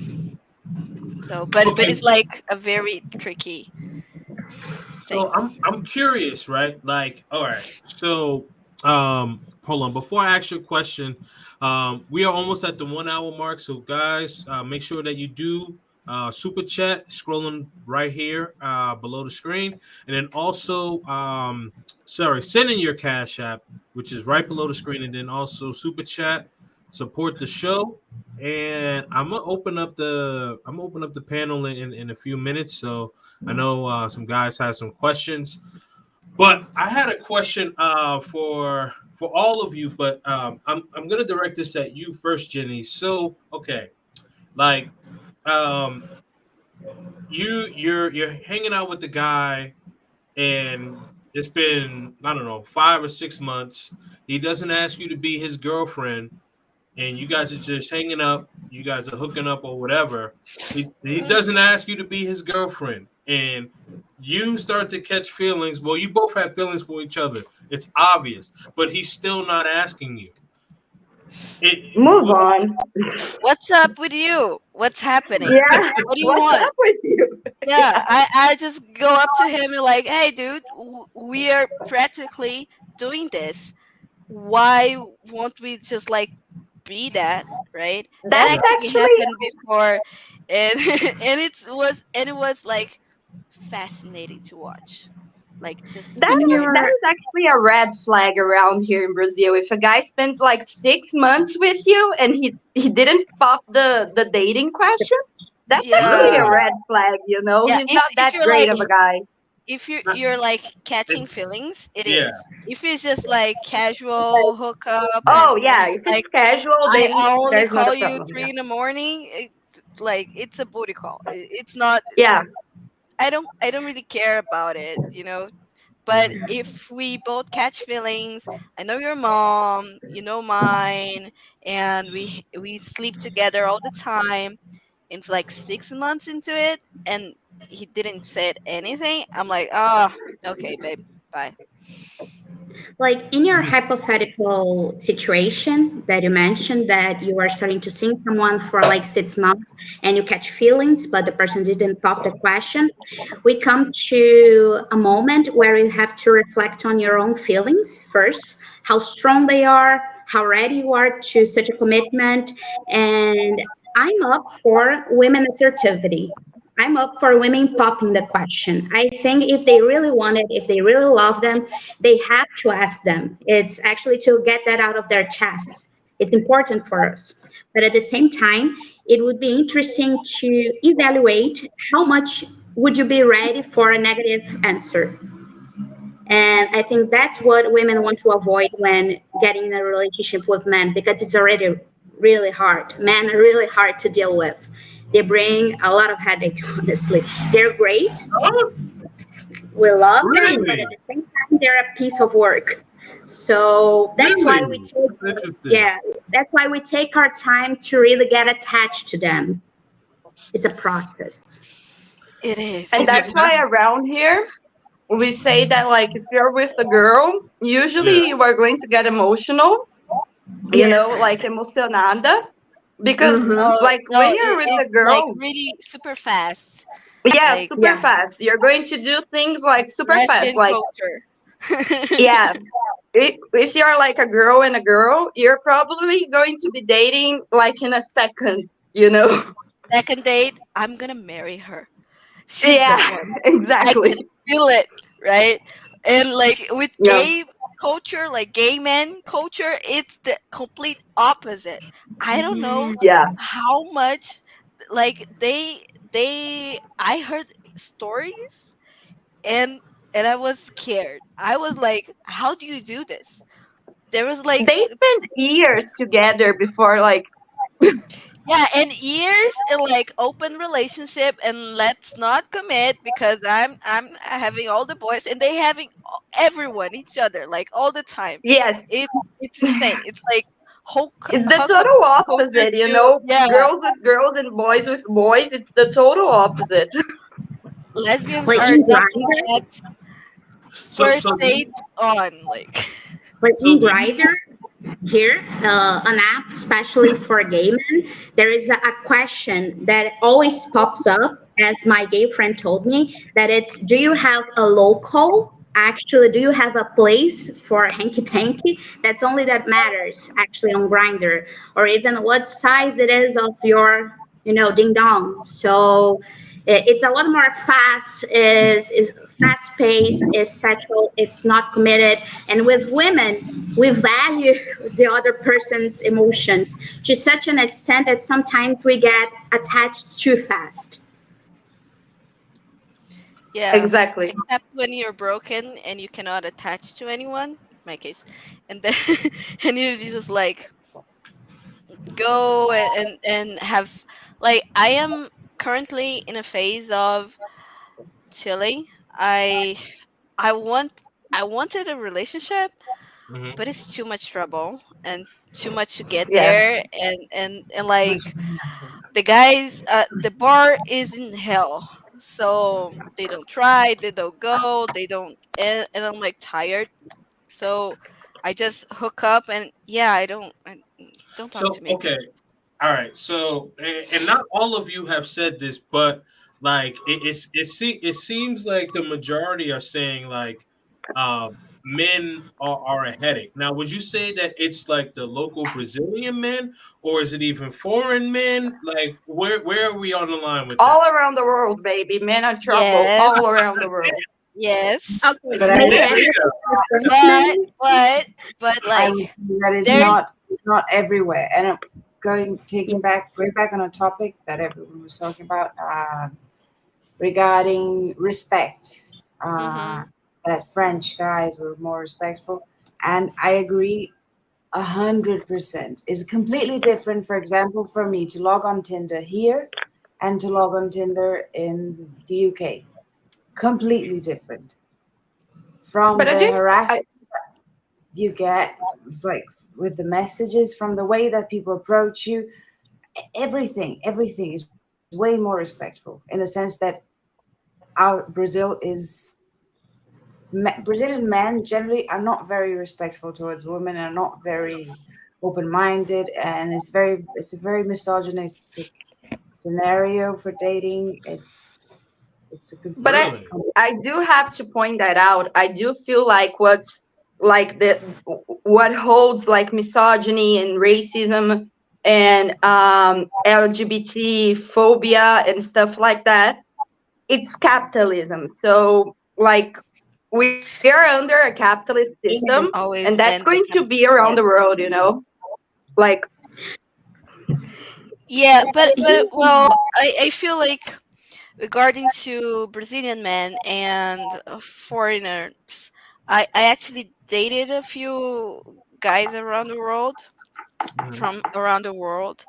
So, but Okay. it's like a very tricky thing. So I'm curious, right? Like, all right. So hold on. Before I ask you a question, we are almost at the 1 hour mark. So guys, make sure that you do super chat scrolling right here below the screen. And then also send in your cash app, which is right below the screen, and then also super chat, support the show. And I'm gonna open up the panel in a few minutes. So I know some guys had some questions, but I had a question for all of you. But I'm gonna direct this at you first, Jenny. So okay, like um, you're hanging out with the guy, and it's been, I don't know, 5 or 6 months. He doesn't ask you to be his girlfriend, and you guys are just hanging up, you guys are hooking up or whatever. He doesn't ask you to be his girlfriend, and you start to catch feelings. Well, you both have feelings for each other. It's obvious, but he's still not asking you. Move on. What's up with you? What's happening? Yeah. What do you What's want? up with you? Yeah, I just go up to him and like, hey, dude, we are practically doing this. Why won't we just like be that, right? That That's Yeah. actually actually happened before, and and it was like fascinating to watch, like just that In is very. that your is actually a red flag around here in Brazil. If a guy spends like 6 months with you and he didn't pop the dating question, that's actually a Yeah, red flag. You know, yeah. he's If not if that you're great like of a guy. if you're Not- you're like catching it- feelings, it yeah. is. If it's just like casual hookup and Oh yeah, if like it's casual, I then only there's not call a you problem. Yeah. 3 in the morning, like it's a booty call. It's not. Yeah. I don't really care about it, But Mhm. if we both catch feelings, I know your mom, you know mine, and we sleep together all the time. It's like 6 months into it, and he didn't say anything. I'm like, okay, babe, bye. like in your hypothetical situation that you mentioned, that you are starting to see someone for like 6 months and you catch feelings, but the person didn't pop the question, we come to a moment where you have to reflect on your own feelings first, how strong they are, how ready you are to such a commitment. And I'm up for women assertivity. I'm up for women popping the question. I think if they really want it, if they really love them, they have to ask them. It's actually to get that out of their chests. It's important for us. But at the same time, it would be interesting to evaluate how much would you be ready for a negative answer. And I think that's what women want to avoid when getting in a relationship with men, because it's already really hard. Men are really hard to deal with. They bring a lot of headache, honestly. They're great. Oh, We love them, but at really? the same time, they're a piece of work. So that's why we Really? take, That's interesting. yeah, that's why we take our time to really get attached to them. It's a process. It is. And Okay. that's why around here we say that like if you're with a girl, Yeah. usually you are going to get emotional you Yeah. know, like emocionada. Because Mm-hmm. Oh like no, when you're with it's a like girl, really super fast, yeah, like super Yeah. fast. You're going to do things like super fast. lesbian Like, culture. yeah, if you're like a girl and a girl, you're probably going to be dating like in a second, you know? Second date, I'm gonna marry her. She's the Yeah, one. I can exactly. feel it, right? And like with Yeah. gay culture, like gay men culture, it's the complete opposite. I don't know Yeah. Yeah. how much like they I heard stories and I was scared. I was like, how do you do this? There was like They spend years together before like yeah, and years in like open relationship and let's not commit because I'm having all the boys and they having everyone each other like all the time. yes, It it's insane. It's like it's the hook up total culture opposite, you to know? yeah, Girls with girls and boys with boys, it's the total opposite. lesbians Like are in adopting Grindr, cats So first so date on like like so in do you Grindr, here, an app especially for gay men, there is a question that always pops up, as my gay friend told me, that it's, do you have a local? Actually, do you have a place for hanky panky? That's only that matters actually on Grinder, or even what size it is of your, ding dong. So it's a lot more fast, is fast paced, is sexual, it's not committed. And with women, we value the other person's emotions to such an extent that sometimes we get attached too fast. yeah, Exactly. except when you're broken and you cannot attach to anyone, my case. And then and you're just like go and have like I am currently in a phase of chilling. I I want I wanted a relationship, Mhm. but it's too much trouble and too much to get Yeah. there and Much like more effort. the guys the bar is in hell. So they don't try, they don't go, they don't and I'm like tired. So I just hook up and yeah, don't talk So to me. okay, all right. So and not all of you have said this, but like it seems like the majority are saying like men are a headache. Now, would you say that it's like the local Brazilian men, or is it even foreign men? Like where are we on the line with that? All around the world, baby. Men are trouble Yes, all around the world. yes, Okay, But may I There ask you yes. go. a But question? I like would say that is there's not everywhere. And going taking back way back on a topic that everyone was talking about regarding respect. Uh, mhm, that French guys were more respectful, and I agree 100%. Is completely different. For example, for me to log on Tinder here and to log on Tinder in the UK, completely different. From But I the just I, harassment you get, like with the messages, from the way that people approach you, everything is way more respectful in the sense that our Brazilian men generally are not very respectful towards women, are not very open-minded, and it's a very misogynistic scenario for dating. It's a but it's Really? I do have to point that out. I do feel like what's like the what holds like misogyny and racism and LGBT phobia and stuff like that, it's capitalism. So like we are under a capitalist system, and always that's been going the to cap- be around the yes. world, you know? Like Yeah, but well, I feel like regarding to Brazilian men and foreigners, I actually dated a few guys around the world Mhm. from around the world,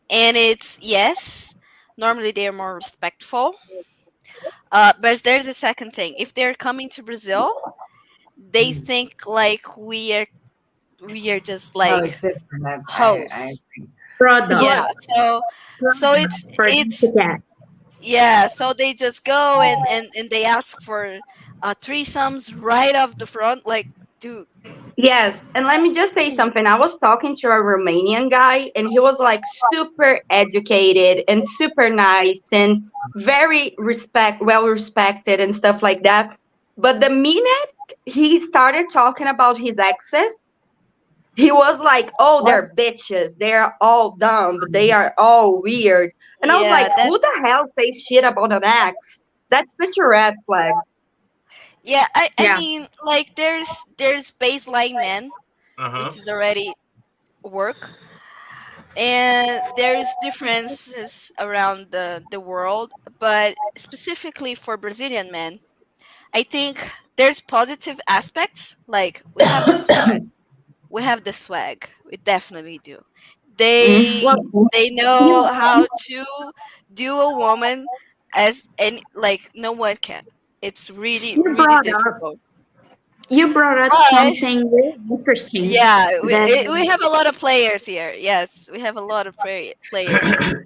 and it's yes, normally they are more respectful. But there's a second thing. If they're coming to Brazil, they think like we are just no, it's like different. I hoes. Yeah, Product. yes, so Product for them to it's get. yeah, so they just go and they ask for threesomes right off the front. Like, dude, Yes, and let me just say something. I was talking to a Romanian guy, and he was like super educated and super nice and very well respected and stuff like that. But the minute he started talking about his exes, he was like, "Oh, What? they're bitches. They're all dumb. They are all weird." And I was Yeah, like, "Who the hell says shit about an ex? That's such a red flag." yeah. I Yeah. mean, like there's baseline men, Uh-huh. which is already work, and there's differences around the world, but specifically for Brazilian men, I think there's positive aspects. Like we have the swag. We have the swag. We definitely do. Mm. They Well, they know you how to do a woman as any like no one can. It's really You really brought up difficult. you brought up But something really interesting yeah, that we have a lot of players here. Yes, we have a lot of players.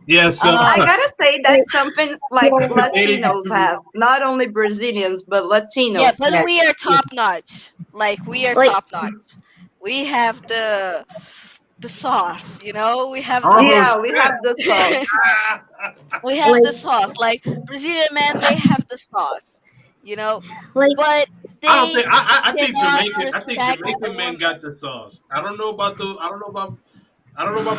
Yeah, so I Um, gotta say like, that's something like yeah, dating. Latinos have, not only Brazilians but yeah, Latinos. but Yes. we are top notch. Like we are like top notch. We have the sauce. You know, we have Oh Yeah, we shit. have the sauce. we have like the sauce. Like Brazilian men, they have the sauce, you know, like but I don't they think I think cannot Jamaican respect a men woman. got the sauce. I don't know about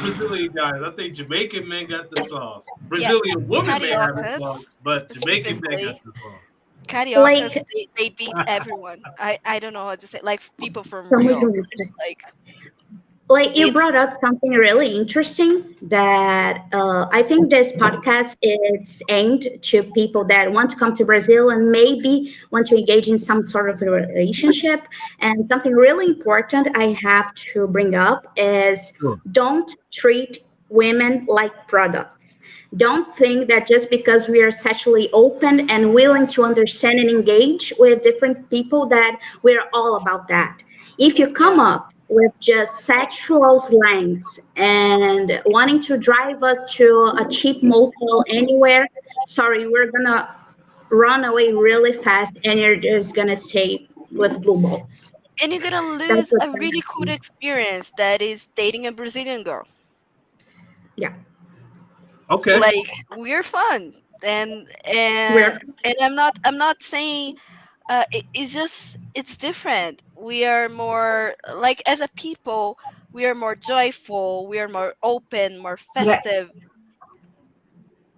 Brazilian guys. I think Jamaican men got the sauce. Yeah, Brazilian women may have the cariocas sauce, but Jamaican men got specifically. the sauce. Cariocas, like they beat everyone. I don't know how to say. Like people from from Rio, Muslim. like Like you it's brought up something really interesting that I think this podcast is aimed to people that want to come to Brazil and maybe want to engage in some sort of a relationship. And something really important I have to bring up is Sure. don't treat women like products. Don't think that just because we are sexually open and willing to understand and engage with different people that we're all about that. If you come yeah. up with just sexual slangs and wanting to drive us to a cheap motel anywhere, sorry, we're gonna run away really fast and you're just gonna stay with blue balls. And you're gonna That's lose what's a gonna really cool happen. experience that is dating a Brazilian girl. Yeah, Okay. Like we're fun, and we're I'm not saying it's just it's different. We are more like as a people, we are more joyful, we are more open, more But festive.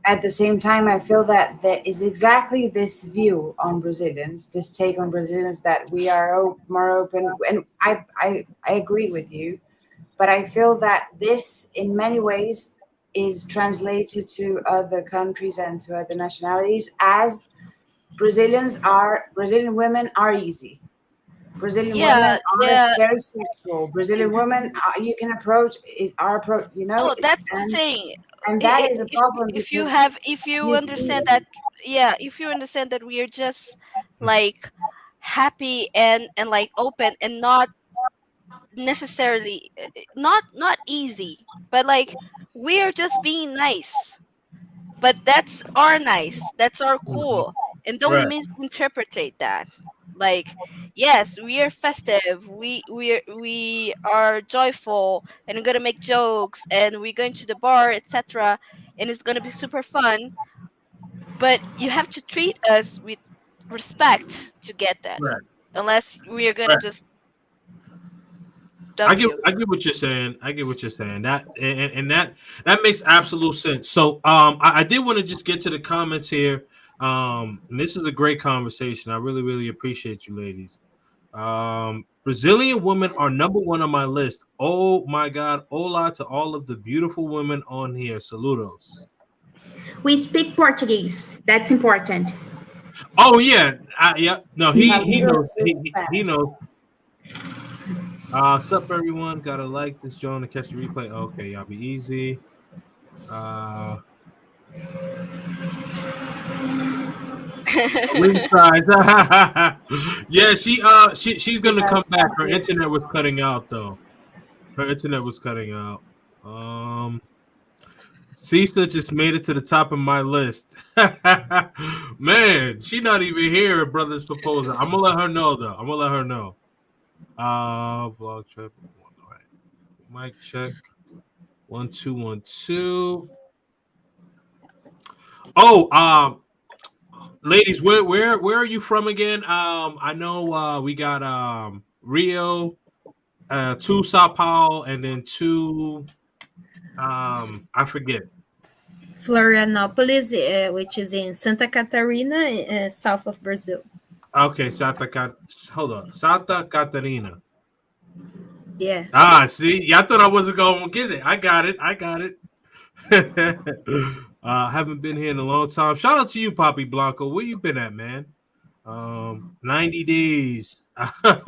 at the same time, I feel that there is exactly this view on Brazilians, this take on Brazilians that we are more open. And I agree with you, but I feel that this, in many ways, is translated to other countries and to other nationalities as Brazilian women are easy. Brazilian women Yeah, are yeah. very sexual. Brazilian women, you can approach it, our approach, No, that's the and thing. that is a If problem if you because have if you you see, understand that, yeah, if you understand that we are just like happy and like open and not necessarily not easy, but like we are just being nice, but that's our nice, that's our cool, and don't Right. misinterpret that. Like yes, we are festive, we are joyful, and we're gonna make jokes, and we're going to the bar, etc., and it's gonna be super fun, but you have to treat us with respect to get that, Right. unless we are gonna Right. just dump you. I get what you're saying. I get what you're saying. And that makes absolute sense. So I did want to just get to the comments here. And this is a great conversation. I really, really appreciate you ladies. Brazilian women are number one on my list. Oh my god, hola to all of the beautiful women on here. Saludos. we speak Portuguese. That's important. Oh yeah. Yeah. No, he knows. Maduros is He Spanish. knows. Sup everyone. Gotta like this joint to catch the replay. Okay, y'all be easy. Uh Wing fries. Yeah, she's gonna come Because back. Her internet was cutting out though. Her internet was cutting out. Cisa just made it to the top of my list. Man, she not even here, brother's proposal. I'm gonna let her know though. I'm gonna let her know. Vlog trip. All right. Mic check. 1 2 1 2. Oh, ladies, where are you from again? I know we got Rio, two Sao Paulo, and then two I forget. Florianopolis, which is in Santa Catarina, south of Brazil. Okay, hold on, Santa Catarina. Yeah. See, y'all thought I wasn't going to get it. I got it. Haven't been here in a long time. Shout out to you, Poppy Blanco. Where you been at, man? 90 days. But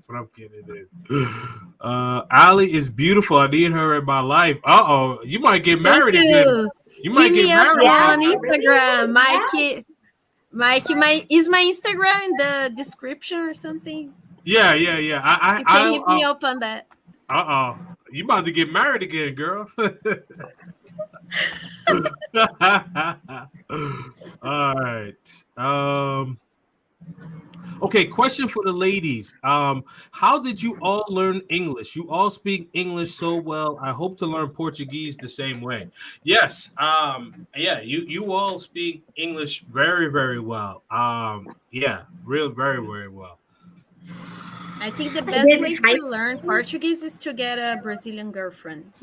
I'm kidding. Ali is beautiful. I need her in my life. You might get Thank married again. you. You might Hit get me up married. on Yeah, Instagram, really? Mikey. My Instagram in the description or something? Yeah. You can hit me up on that. You about to get married again, girl. All right. Okay, question for the ladies. How did you all learn English? You all speak English so well. I hope to learn Portuguese the same way. Yes. Yeah, you all speak English very, very well. Yeah, very, very well. I think the I best did way high to learn Portuguese is to get a Brazilian girlfriend.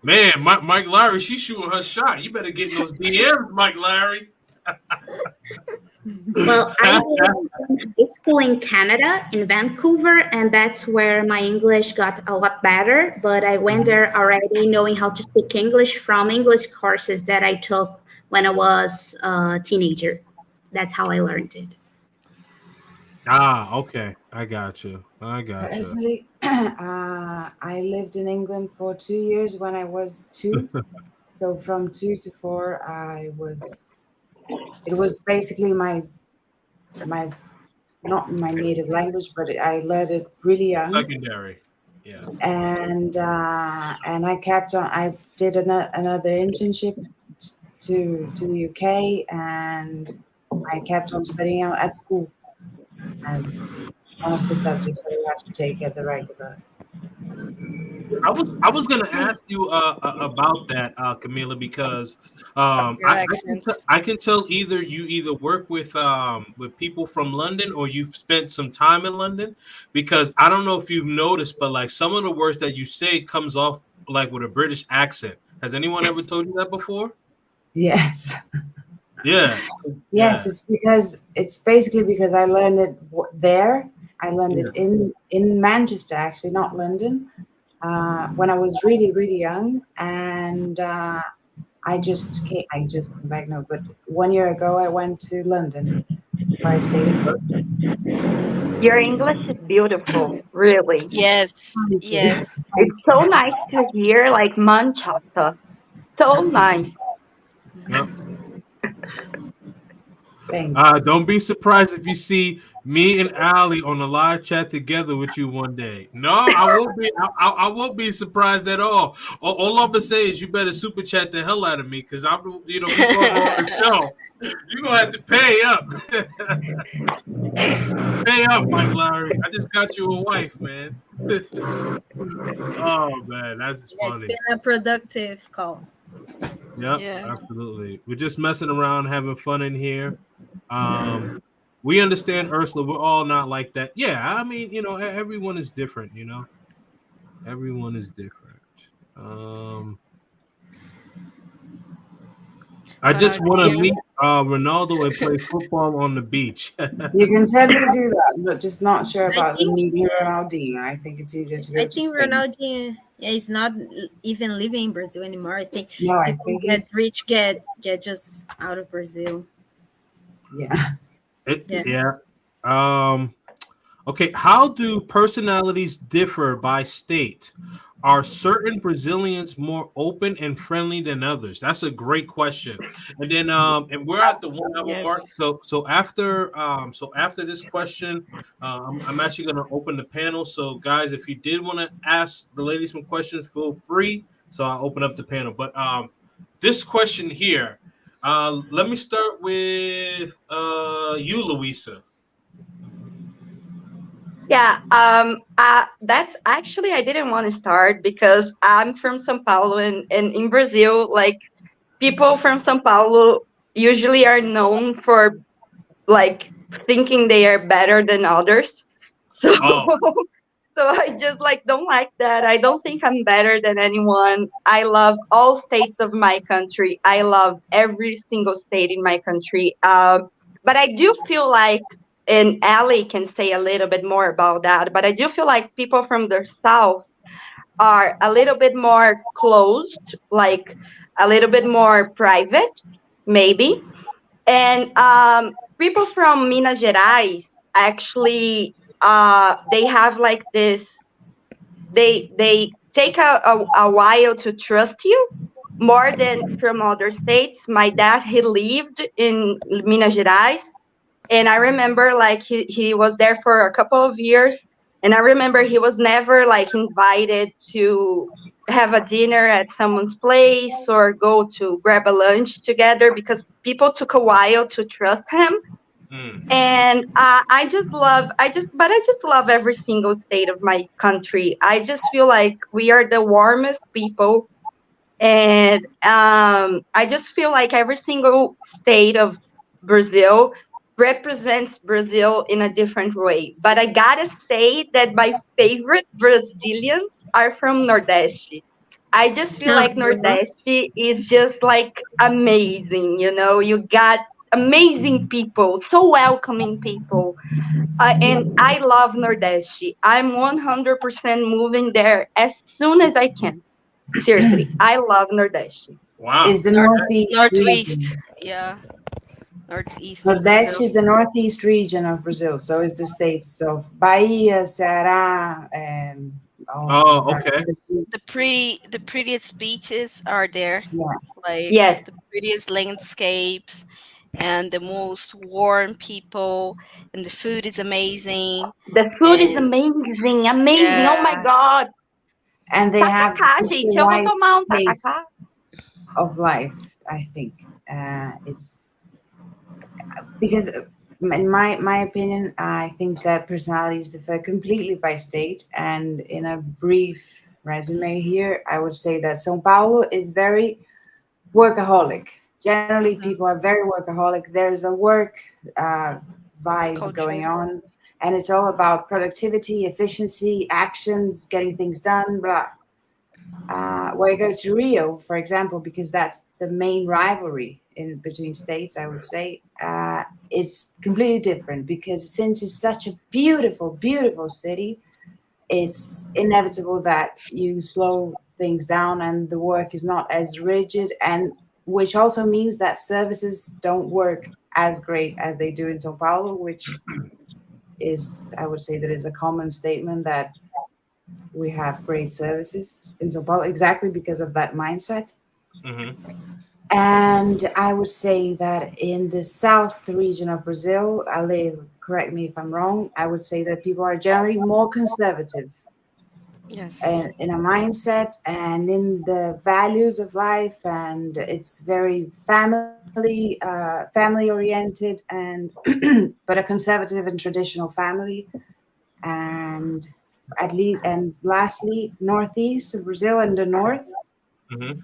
Man, Mike Larry, she's shooting her shot. You better get in those DMs, Mike Larry. Well, I was in high school in Canada, in Vancouver, and that's where my English got a lot better. But I went there already knowing how to speak English from English courses that I took when I was a teenager. That's how I learned it. Okay. I got you. Personally, I lived in England for 2 years when I was 2. So from 2 to 4, it was basically my not my native language, but I learned it really young. Secondary. Yeah. And I kept on. I did another internship to the UK, and I kept on studying out at school as one of the subjects that we had to take at the regular. I was gonna ask you about that, Camila, because Your accent. I can tell you either work with people from London or you've spent some time in London, because I don't know if you've noticed, but like some of the words that you say comes off like with a British accent. Has anyone ever told you that before? Yes. Yeah. Yes, it's basically because I learned it there. I learned it in Manchester, actually, not London, when I was really, really young, and I just came back now. But 1 year ago, I went to London, where I stayed in both. Your English is beautiful, really. Yes, Thank you. yes. It's so nice to hear, like Manchester. So nice. Yep. Thanks. Don't be surprised if you see me and Ali on a live chat together with you one day. No, I won't be. I won't be surprised at all. All I'm gonna say is you better super chat the hell out of me, because I'm, we going on the show. You're gonna have to pay up. Pay up, Mike Larry. I just got you a wife, man. Oh man, that's just It's funny. been a productive call. Yep, Yeah. absolutely. We're just messing around, having fun in here. We understand, Ursula. We're all not like that. Yeah, I mean, everyone is different. Everyone is different. I just want to meet Ronaldo and play football on the beach. You can tell me to do that, but just not sure I about the think- meeting Ronaldinho. I think it's easier to go I to think Spain. Ronaldinho is not even living in Brazil anymore. I think No, I people think get he's rich get just out of Brazil. yeah. Yeah. Okay. How do personalities differ by state? Are certain Brazilians more open and friendly than others? That's a great question. And then and we're at the 1 hour Yes. mark. So after this question, I'm actually gonna open the panel. So guys, if you did want to ask the ladies some questions, feel free. So I'll open up the panel. But this question here, let me start with you, Louisa. Yeah, that's actually I didn't want to start because I'm from São Paulo, and in Brazil, like people from São Paulo usually are known for like thinking they are better than others. So Oh, so I just like don't like that. I don't think I'm better than anyone. I love all states of my country. I love every single state in my country. But I do feel like, and Ali can say a little bit more about that, but I do feel like people from the south are a little bit more closed, like a little bit more private, maybe. And people from Minas Gerais actually they have like this they take a while to trust you more than from other states. My dad, he lived in Minas Gerais, and I remember like he was there for a couple of years, and I remember he was never like invited to have a dinner at someone's place or go to grab a lunch together because people took a while to trust him. mm. And I just love every single state of my country. I just feel like we are the warmest people, and I just feel like every single state of Brazil represents Brazil in a different way. But I gotta say that my favorite Brazilians are from Nordeste. I just feel like Uh-huh. Nordeste is just like amazing. You know, you got amazing people, so welcoming people. And I love Nordeste. I'm 100% moving there as soon as I can. Seriously, I love Nordeste. Wow. Is the North northeast northwest. region. Yeah, northeast of Nordeste Brazil. is the northeast region of Brazil, so is the states of Bahia, Ceará, and all of Oh, that. okay. The prettiest beaches are there, Yeah, like Yes, the prettiest landscapes and the most warm people, and the food is amazing. the food is And amazing, amazing. Oh my yeah, God. and they have Tacacá, just the gente. Eu vou right tomar um pace tacacá. of life, I think. It's because in my opinion, I think that personalities differ completely by state. And in a brief resume here, I would say that São Paulo is very workaholic. Generally, mhm, people are very workaholic. There's a work uh, vibe going culture. on, and it's all about productivity, efficiency, actions, getting things done. Blah. Where I go to Rio, for example, because that's the main rivalry in between states, I would say it's completely different because since it's such a beautiful, beautiful city, it's inevitable that you slow things down and the work is not as rigid, and which also means that services don't work as great as they do in Sao Paulo, which is, I would say, that is a common statement that we have great services in Sao Paulo exactly because of that mindset. Mm-hmm. And I would say that in the south region of Brazil, Ale, correct me if I'm wrong, I would say that people are generally more conservative Yes. and in a mindset and in the values of life, and it's very family oriented, and but a conservative and traditional family. And at least, and lastly, northeast of Brazil and the north. Mm-hmm.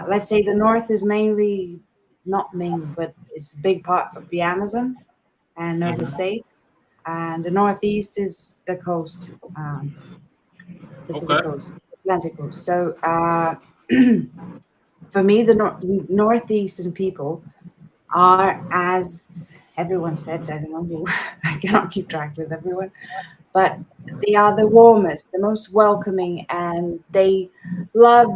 Let's say the north is mainly, not mainly, but it's a big part of the Amazon and of the Mm-hmm. states. And the northeast is the coast, Pacific Okay. coast, Atlantic coast. So for me, the northeastern people are, as everyone said, I don't know who, I cannot keep track with everyone, but they are the warmest, the most welcoming, and they love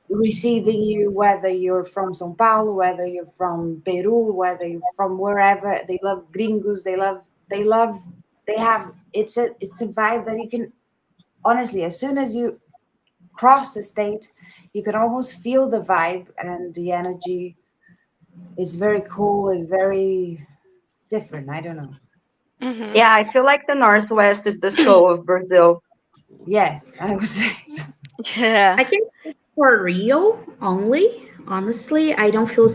receiving you, whether you're from Sao Paulo, whether you're from Peru, whether you're from wherever. They love gringos. They love, they have, it's a vibe that you can, honestly, as soon as you cross the state, you can almost feel the vibe and the energy. It's very cool. It's very different. I don't know. Mhm. Yeah, I feel like the Northwest is the soul of Brazil. Yes, I would say so. Yeah. I can speak for Rio only. Honestly, I don't feel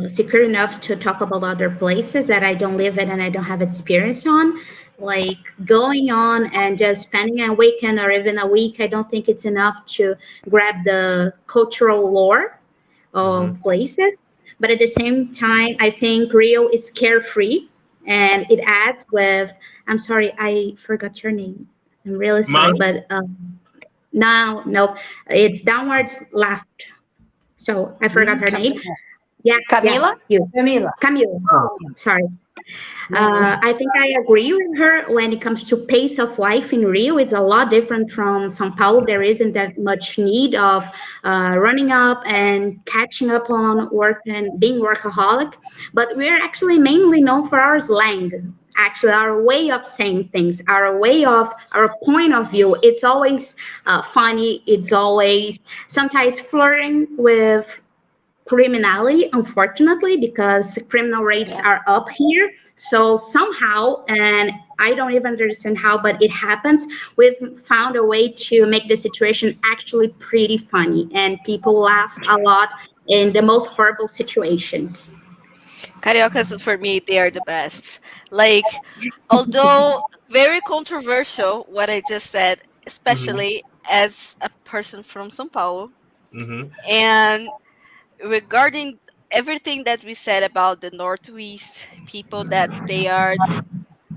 secure enough to talk about other places that I don't live in and I don't have experience on. like going on and just spending a weekend or even a week. I don't think it's enough to grab the cultural lore Mm-hmm. of places. But at the same time, I think Rio is carefree and it adds with, I'm sorry, I forgot your name. I'm really sorry, Molly? but no, no, it's downwards left. So I forgot her name. Camila. Yeah, yeah, Camila? you. Camila. Camille. Oh. Sorry. No I worries. think I agree with her when it comes to pace of life in Rio. It's a lot different from São Paulo. There isn't that much need of running up and catching up on work and being workaholic. But we're actually mainly known for our slang. Actually, our way of saying things, our way of our point of view. It's always funny. It's always sometimes flirting with criminality, unfortunately, because criminal rates Yeah. are up here. So somehow, and I don't even understand how, but it happens. We've found a way to make the situation actually pretty funny, and people laugh a lot in the most horrible situations. Cariocas for me, they are the best. Like, although very controversial, what I just said, Mm-hmm. especially as a person from São Paulo, Mm-hmm. and regarding everything that we said about the Northeast people, that they are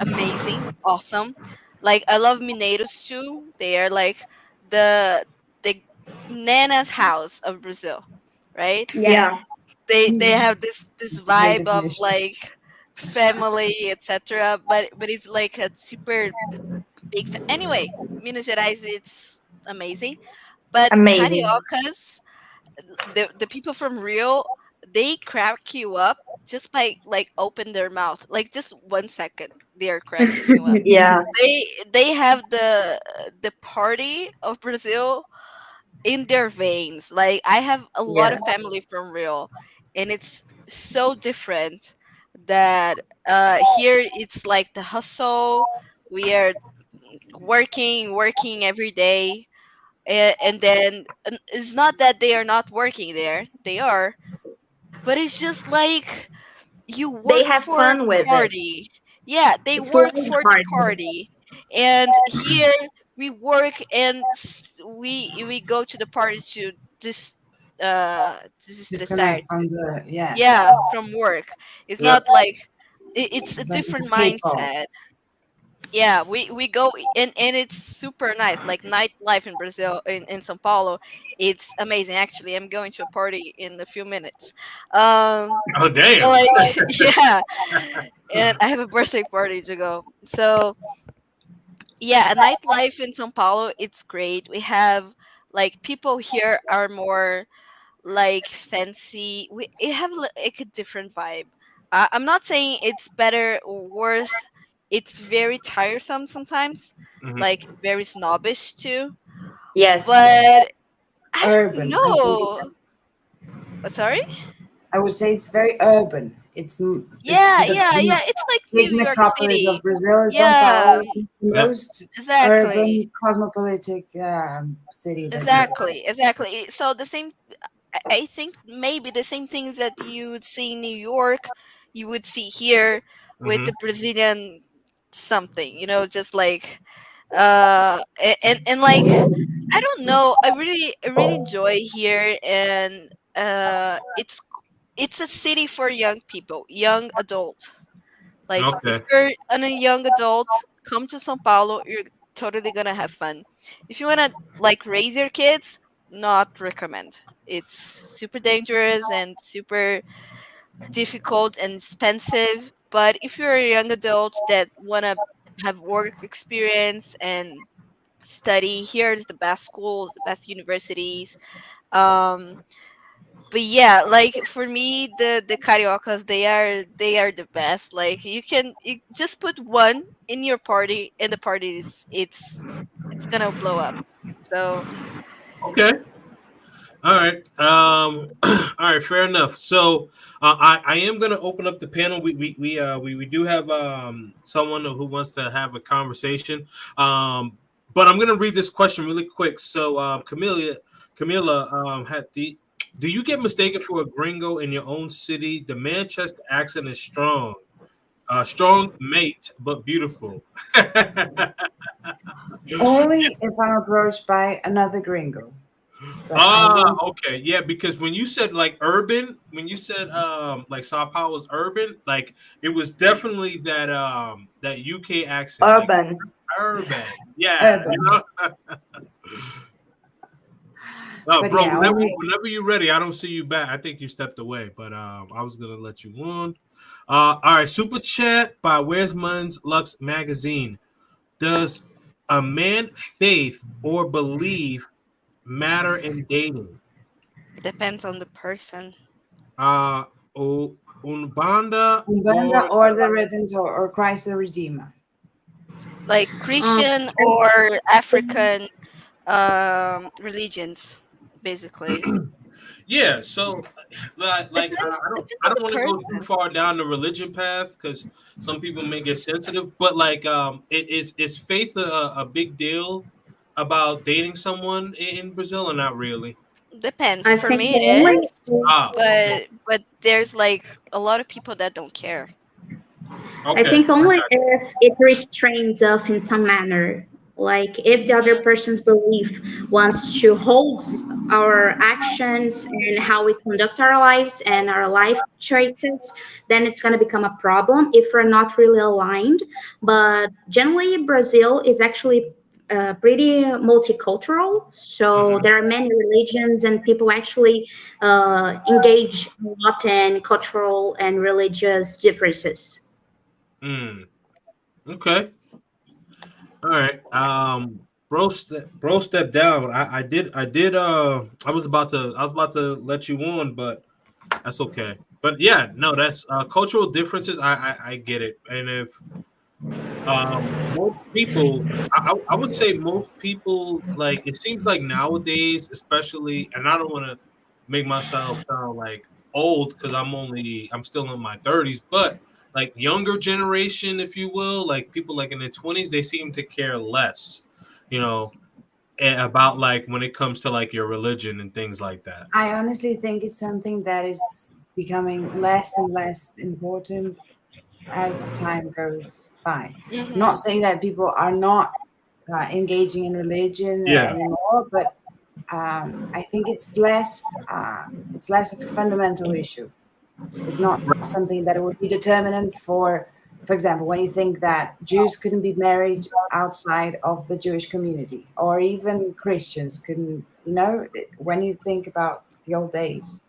amazing, awesome. Like, I love Mineiros too. They are like the Nana's house of Brazil, right? Yeah. Yeah. They have this Great vibe of definition. like family, etc. But it's like a super big anyway. Minas Gerais, it's amazing. But Amazing. cariocas, the people from Rio, they crack you up just by like open their mouth, like just 1 second, they are cracking you up. Yeah. They have the party of Brazil in their veins. Like, I have a lot Yeah. of family from Rio, and it's so different that here it's like the hustle. We are working every day, and then it's not that they are not working there. They are, but it's just like you They work have for a fun with it. party. Yeah, they It's work for the lighthearted. party. And here we work and we go to the party to this desestressar. Disconnect from the, yeah. Yeah, from work. It's Yeah. not like it's a It's like an different escape goal. mindset. Yeah, we go, and it's super nice. Like, nightlife in Brazil, in São Paulo, it's amazing. Actually, I'm going to a party in a few minutes. Oh, So, damn. like, yeah, and I have a birthday party to go. So yeah, a nightlife in São Paulo, it's great. We have like people here are more like fancy. We it have like a different vibe. I'm not saying it's better or worse. It's very tiresome sometimes, Mm-hmm. like very snobbish too. Yes. But I don't Urban. I think know. Sorry? I would say it's very urban. It's Yeah, yeah, the yeah. It's like big New York metropolis of City. Brazil is São Yeah, Paulo, the Yeah. most exactly. urban, cosmopolitan city that you have. Exactly, exactly. So the same, I think maybe the same things that you would see in New York, you would see here with Mm-hmm. the Brazilian something, just like and like I don't know, I really enjoy here, and it's a city for young people, young adult. Like, if Okay. you're a young adult, come to São Paulo. You're totally gonna have fun. If you wanna like raise your kids, not recommend. It's super dangerous and super difficult and expensive. But if you're a young adult that wanna have work experience and study, here's the best schools, the best universities. Um, but yeah, like for me, the cariocas, they are the best. Like, you just put one in your party, and the party is it's gonna blow up. So Okay. All right. All right. Fair enough. So, I am going to open up the panel. We do have someone who wants to have a conversation. But I'm going to read this question really quick. So, Camila, do you get mistaken for a gringo in your own city? The Manchester accent is strong. Strong mate, but beautiful. Only if I'm approached by another gringo. But I Ah, will. okay. Yeah, because when you said like urban, when you said like Sao Paulo's urban, like it was definitely that UK accent, like Urban. urban. Yeah, you Urban. know. But Bro, yeah, only whenever you're ready, I don't see you back. I think you stepped away, but I was gonna let you on. All right, super chat by Where's Mun's Lux magazine. Does a man faith or belief matter in dating? Depends on the person. Uh, Unbanda Umbanda or or the Redentor or Christ the Redeemer. Like Um, Christian or African religions, basically. yeah. So, Depends I on don't the want to go too person. far down the religion path because some people may get sensitive. But is faith a big deal about dating someone in Brazil or not really? Depends. I For think me, it only is, Ah, but there's like a lot of people that don't care. I okay. think only if it restrains us in some manner. Like if the other Mhm. person's belief wants to hold our actions and how we conduct our lives and our life choices, then it's going to become a problem if we're not really aligned. But generally, Brazil is actually pretty multicultural. So Mhm. there are many religions, and people actually engage a lot in cultural and religious differences. Mm, okay. All right. Bro stepped down. I was about to let you on, but that's okay. But yeah, no, that's cultural differences. I get it. And if most people, I would say most people, like it seems like nowadays, especially, and I don't want to make myself sound like old because I'm still in my 30s, but like younger generation, if you will, like people like in their 20s, they seem to care less, you know, about like when it comes to like your religion and things like that. I honestly think it's something that is becoming less and less important as the time goes by. Mhm. Not saying that people are not engaging in religion Yeah. anymore, but I think it's less of a fundamental issue. It's not something that would be determinant for example, when you think that Jews couldn't be married outside of the Jewish community, or even Christians couldn't, when you think about the old days,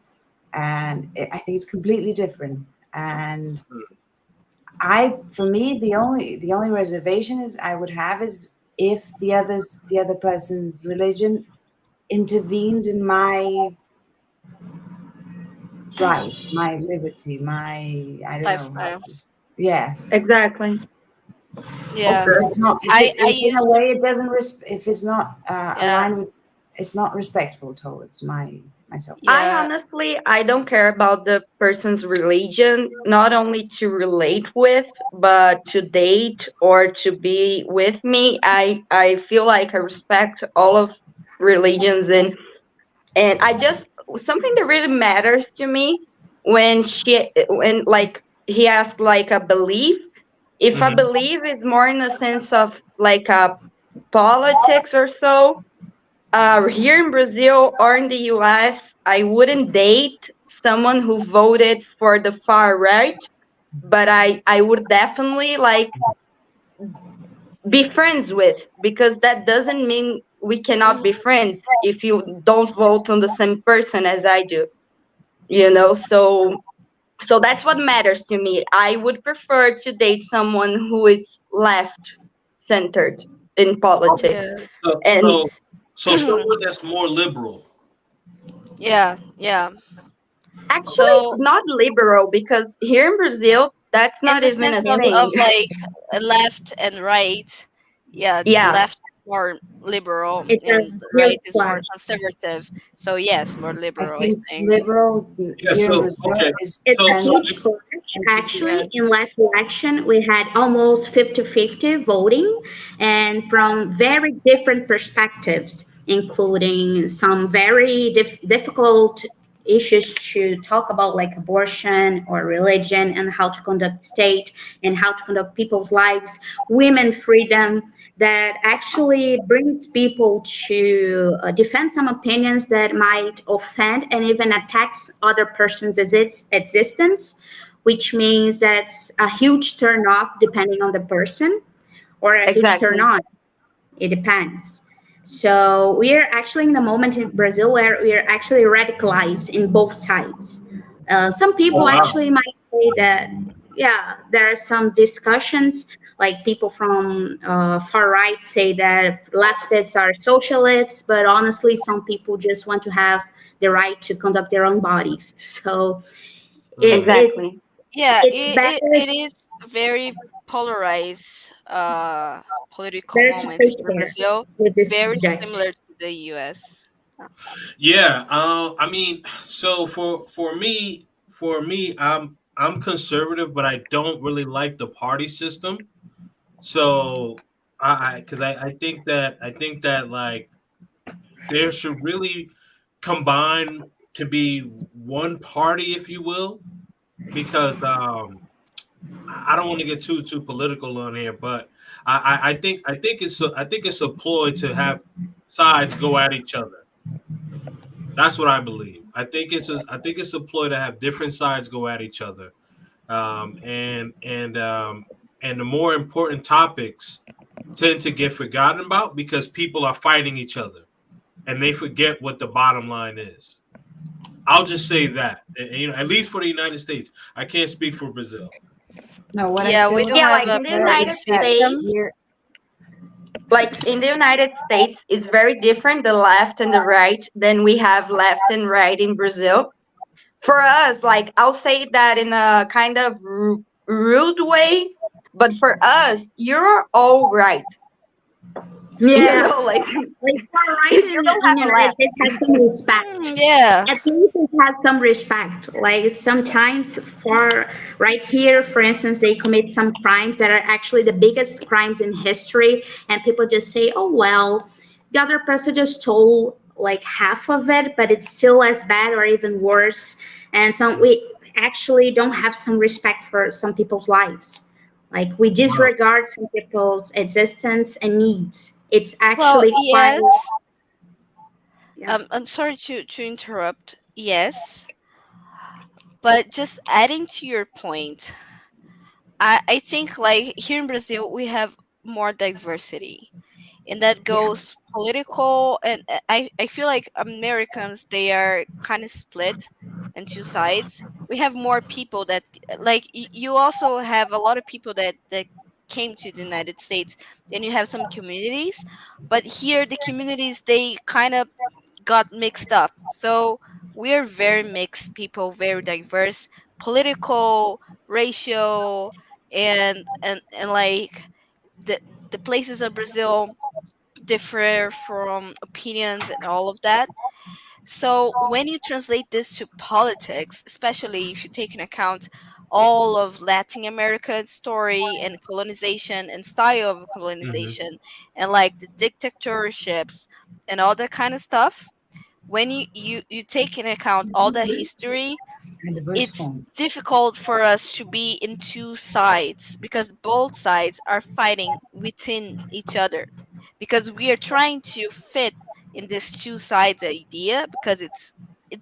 and I think it's completely different. And for me, the only reservation is I would have is if the other person's religion intervenes in my rights, my liberty, my I don't know how Lifestyle. to. Yeah, Exactly. Yeah. if Okay. it's not, I if in a used to. way it doesn't if it's not Yeah. aligned with, it's not respectful towards myself. Yeah. I don't care about the person's religion, not only to relate with, but to date or to be with me. I feel like I respect all of religions, and I just something that really matters to me when like he asked like a belief. If a Mhm. belief is more in a sense of like a politics or so, here in Brazil or in the US, I wouldn't date someone who voted for the far right, but I would definitely like be friends with, because that doesn't mean we cannot be Mhm. friends if you don't vote on the same person as I do, so that's what matters to me. I would prefer to date someone who is left centered in politics. Yeah. So And so so someone that's more liberal. Yeah. Yeah. actually, So not liberal, because here in Brazil, that's in not the even sense a of thing. like left and right, yeah, Yeah, left is more liberal It's a and right is more huge. conservative. So yes, more I liberal, I think think. liberal Yeah. here in So Brazil okay. is It's a So huge defensive. flash. Yeah. Actually, in last election, we had almost 50-50 voting, and from very different perspectives, including some very difficult issues to talk about, like abortion or religion and how to conduct state and how to conduct people's lives, women freedom, that actually brings people to defend some opinions that might offend and even attacks other person's existence, which means that's a huge turn off depending on the person, or a huge turn Exactly. on. It depends. So we are actually in the moment in Brazil where we are actually radicalized in both sides. Some Oh people wow. actually might say that, yeah, there are some discussions, like people from far right say that leftists are socialists, but honestly, some people just want to have the right to conduct their own bodies. So it, Mm. Exactly. Yeah, it's better, it is very polarized political better to moments take here in care Brazil, with this very subject. similar to the US. Yeah. I mean, so for me, I'm conservative, but I don't really like the party system. So because I think that like there should really combine to be one party, if you will, because I don't want to get too political on here, but I think it's a ploy to have sides go at each other. That's what I believe. I think it's a ploy to have different sides go at each other, and the more important topics tend to get forgotten about because people are fighting each other and they forget what the bottom line is. I'll just say that, at least for the United States. I can't speak for Brazil. No, what I Yeah, we feel don't Yeah, have like a in the party United is that States, system. here, it's very different, the left and the right, than we have left and right in Brazil. For us, like I'll say that in a kind of rude way, but for us, you're all right. Yeah, Like like far right you in don't the have a United left. States has some respect. Yeah. At least it has some respect. Like sometimes far right here, for instance, they commit some crimes that are actually the biggest crimes in history, and people just say, "Oh well, the other person just stole like half of it, but it's still as bad or even worse." And so we actually don't have some respect for some people's lives. Like we Wow. disregard some people's existence and needs. It's Well, actually quite, yes. yeah. I'm sorry to interrupt. Yes, but just adding to your point, I think like here in Brazil we have more diversity, and that Yeah. goes political, and I feel like Americans, they are kind of split in two sides. We have more people that, like, you also have a lot of people that came to the United States, and you have some communities, but here the communities, they kind of got mixed up. So we're very mixed people, very diverse, political, racial, and like the the places of Brazil differ from opinions and all of that. So when you translate this to politics, especially if you take into account all of Latin America's story and colonization and style of Hmm. colonization and like the dictatorships and all that kind of stuff, when you take into account all the history, and the it's response. difficult for us to be in two sides because both sides are fighting within each other, because we are trying to fit in this two sides idea because it's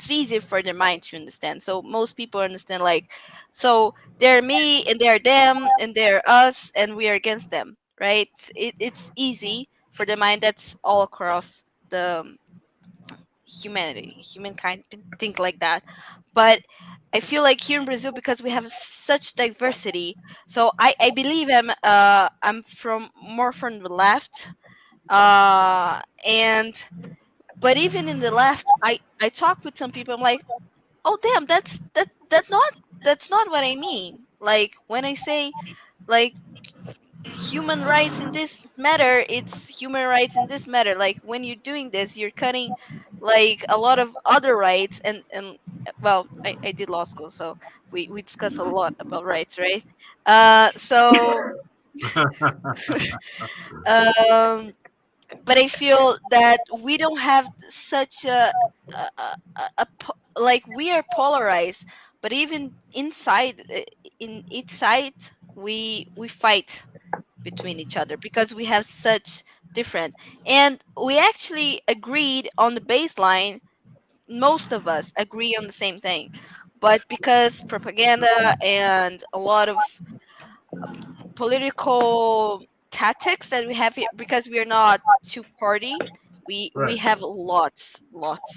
easy for their mind to understand. So most people understand like, so they're me and they're them and they're us and we are against them, right? It's easy for the mind. That's all across the humankind think like that. But I feel like here in Brazil, because we have such diversity, so I believe I'm from more from the left, and but even in the left, I talk with some people. I'm like, oh damn, that's not what I mean. Like when I say like human rights in this matter, it's human rights in this matter. Like when you're doing this, you're cutting like a lot of other rights, and well, I did law school, so we discuss a lot about rights, right? So um but I feel that we don't have such a like we are polarized, but even inside, in each side, we fight between each other because we have such different, and we actually agreed on the baseline. Most of us agree on the same thing, but because propaganda and a lot of political tactics that we have here, because we are not two party, we Right. have lots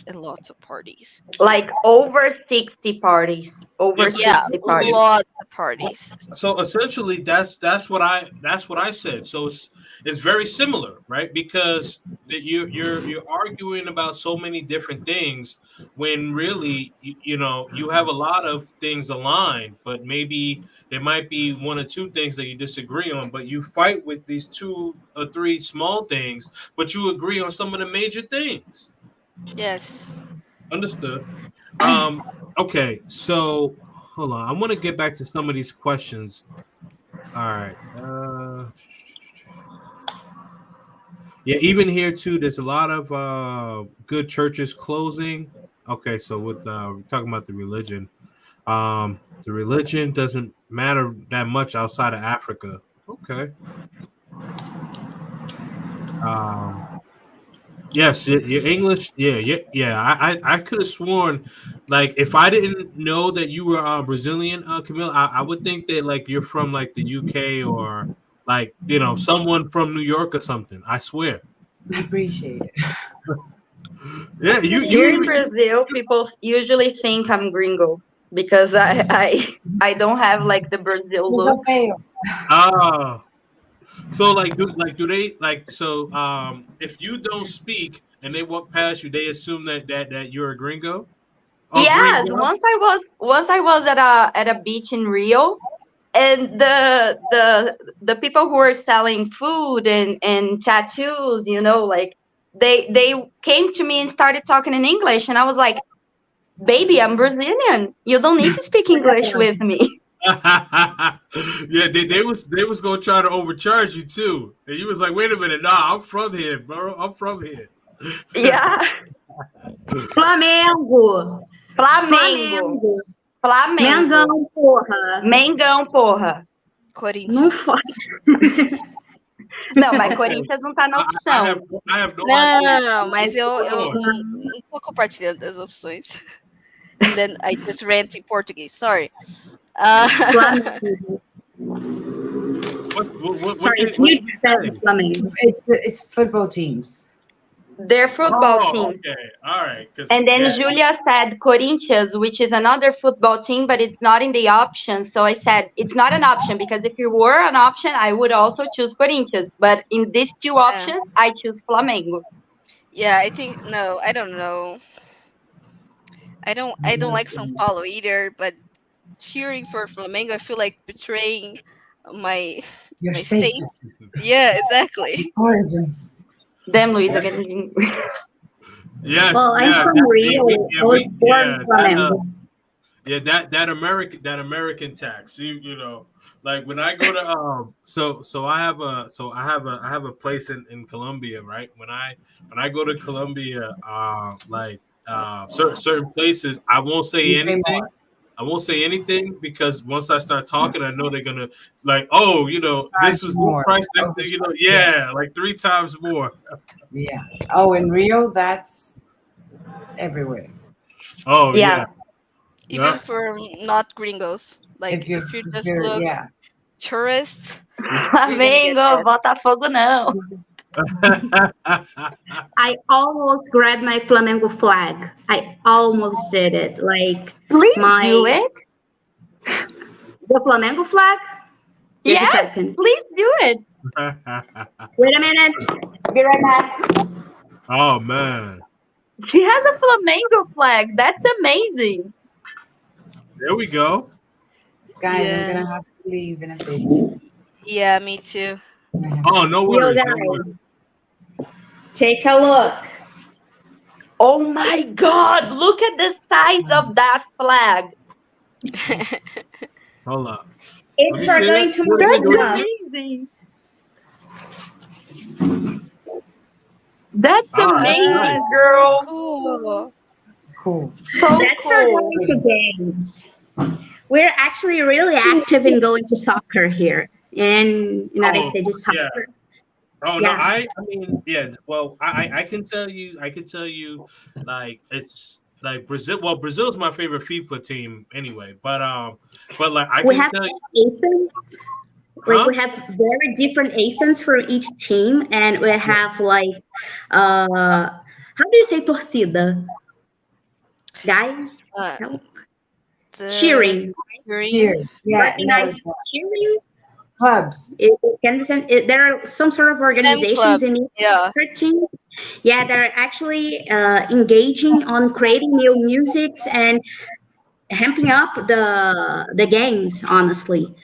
and lots of parties. Like over 60 parties. Yeah, Over but Yeah, 60 parties. lots of parties. so essentially that's what I said. So it's very similar, right? Because you're arguing about so many different things when really you have a lot of things aligned, but maybe there might be one or two things that you disagree on, but you fight with these two or three small things, but you agree on some of the major things. Yes. Understood. Okay, so hold on. I want to get back to some of these questions. All right. Yeah, even here too, there's a lot of good churches closing. Okay, so with we're talking about the religion. The religion doesn't matter that much outside of Africa. Okay. Um, yes, your English. Yeah, yeah, yeah. I could have sworn, like, if I didn't know that you were Brazilian, Camille, I would think that like you're from like the UK or like someone from New York or something. I swear. We appreciate it. Yeah, Here in Brazil, people usually think I'm gringo because I don't have like the Brazil It's look. okay. ah. So do they like so if you don't speak and they walk past you, they assume that you're a gringo? Oh, Yes, gringo? once I was at a beach in Rio, and the people who were selling food and tattoos, like they came to me and started talking in English, and I was like, baby, I'm Brazilian. You don't need to speak English with me. Yeah, they was gonna try to overcharge you too, and you was like, "Wait a minute, nah, I'm from here, bro. I'm from here." Yeah. Flamengo. Flamengo. Flamengo. Flamengo. Mengão, porra. Mengão, porra. Não Corinthians. fode. Não, mas Corinthians não tá na I opção. have no Não, idea. não, mas eu What's eu going on? não tô compartilhando as opções. And then I just rant in Portuguese. Sorry. Flamengo. What Sorry, did you he said say? Flamengo. It's football teams. They're football Oh, teams. okay, all right. And then Julia said Corinthians, which is another football team, but it's not in the option. So I said it's not an option because if it were an option, I would also choose Corinthians. But in these two options, I choose Flamengo. Yeah, I think no, I don't know. I don't like São Paulo either, but cheering for Flamengo, I feel like betraying my Your my state. state. Yeah, exactly. Origins. Damn, Luisa, getting Yes, Well, I'm yeah, from Rio. I was born Flamengo. yeah, that American tax. Like when I go to so I have a place in Colombia, right? When I go to Colombia, certain places, I won't say You pay anything. more. I won't say anything because once I start talking, I know they're gonna like, oh, this was More. price, Oh, yeah, like 3 times more. Yeah. Oh, in Rio, that's everywhere. Oh Yeah. yeah. Even Yeah. for not gringos. Like If you if you just look yeah. tourist, you're gonna get Flamengo, that. Botafogo não. I almost grabbed my Flamengo flag. I almost did it. Like Please do it. the Flamengo flag. Just a Yes, second. please do it. Wait a minute. Be right back. Oh man. She has a Flamengo flag. That's amazing. There we go. Guys, Yeah. I'm gonna have to leave in a bit. Yeah, me too. Oh, no Yo, worries. guys, No worries. take a look. Oh my God, look at the size of that flag. Hold up. It's me for see going that. to Do it again, do it Marina. Amazing. That's All right, amazing, nice. girl. Cool. Cool. So That's for cool. going to games. We're actually really active in going to soccer here in United Oh, States. yeah. Soccer. Oh no, Yeah. I mean, yeah. Well, I can tell you, like it's like Brazil. Well, Brazil's my favorite FIFA team anyway. But like I We can have tell you, anthems. Like huh? we have very different anthems for each team, and we Yeah. have like, how do you say torcida, guys? Uh, Help. the Cheering. Here. green. Yeah, no, it's Organized cheering. clubs. There are some sort of Fan club. organizations in each Yeah. soccer team. Yeah, they're actually engaging on creating new musics and hamping up the games, honestly.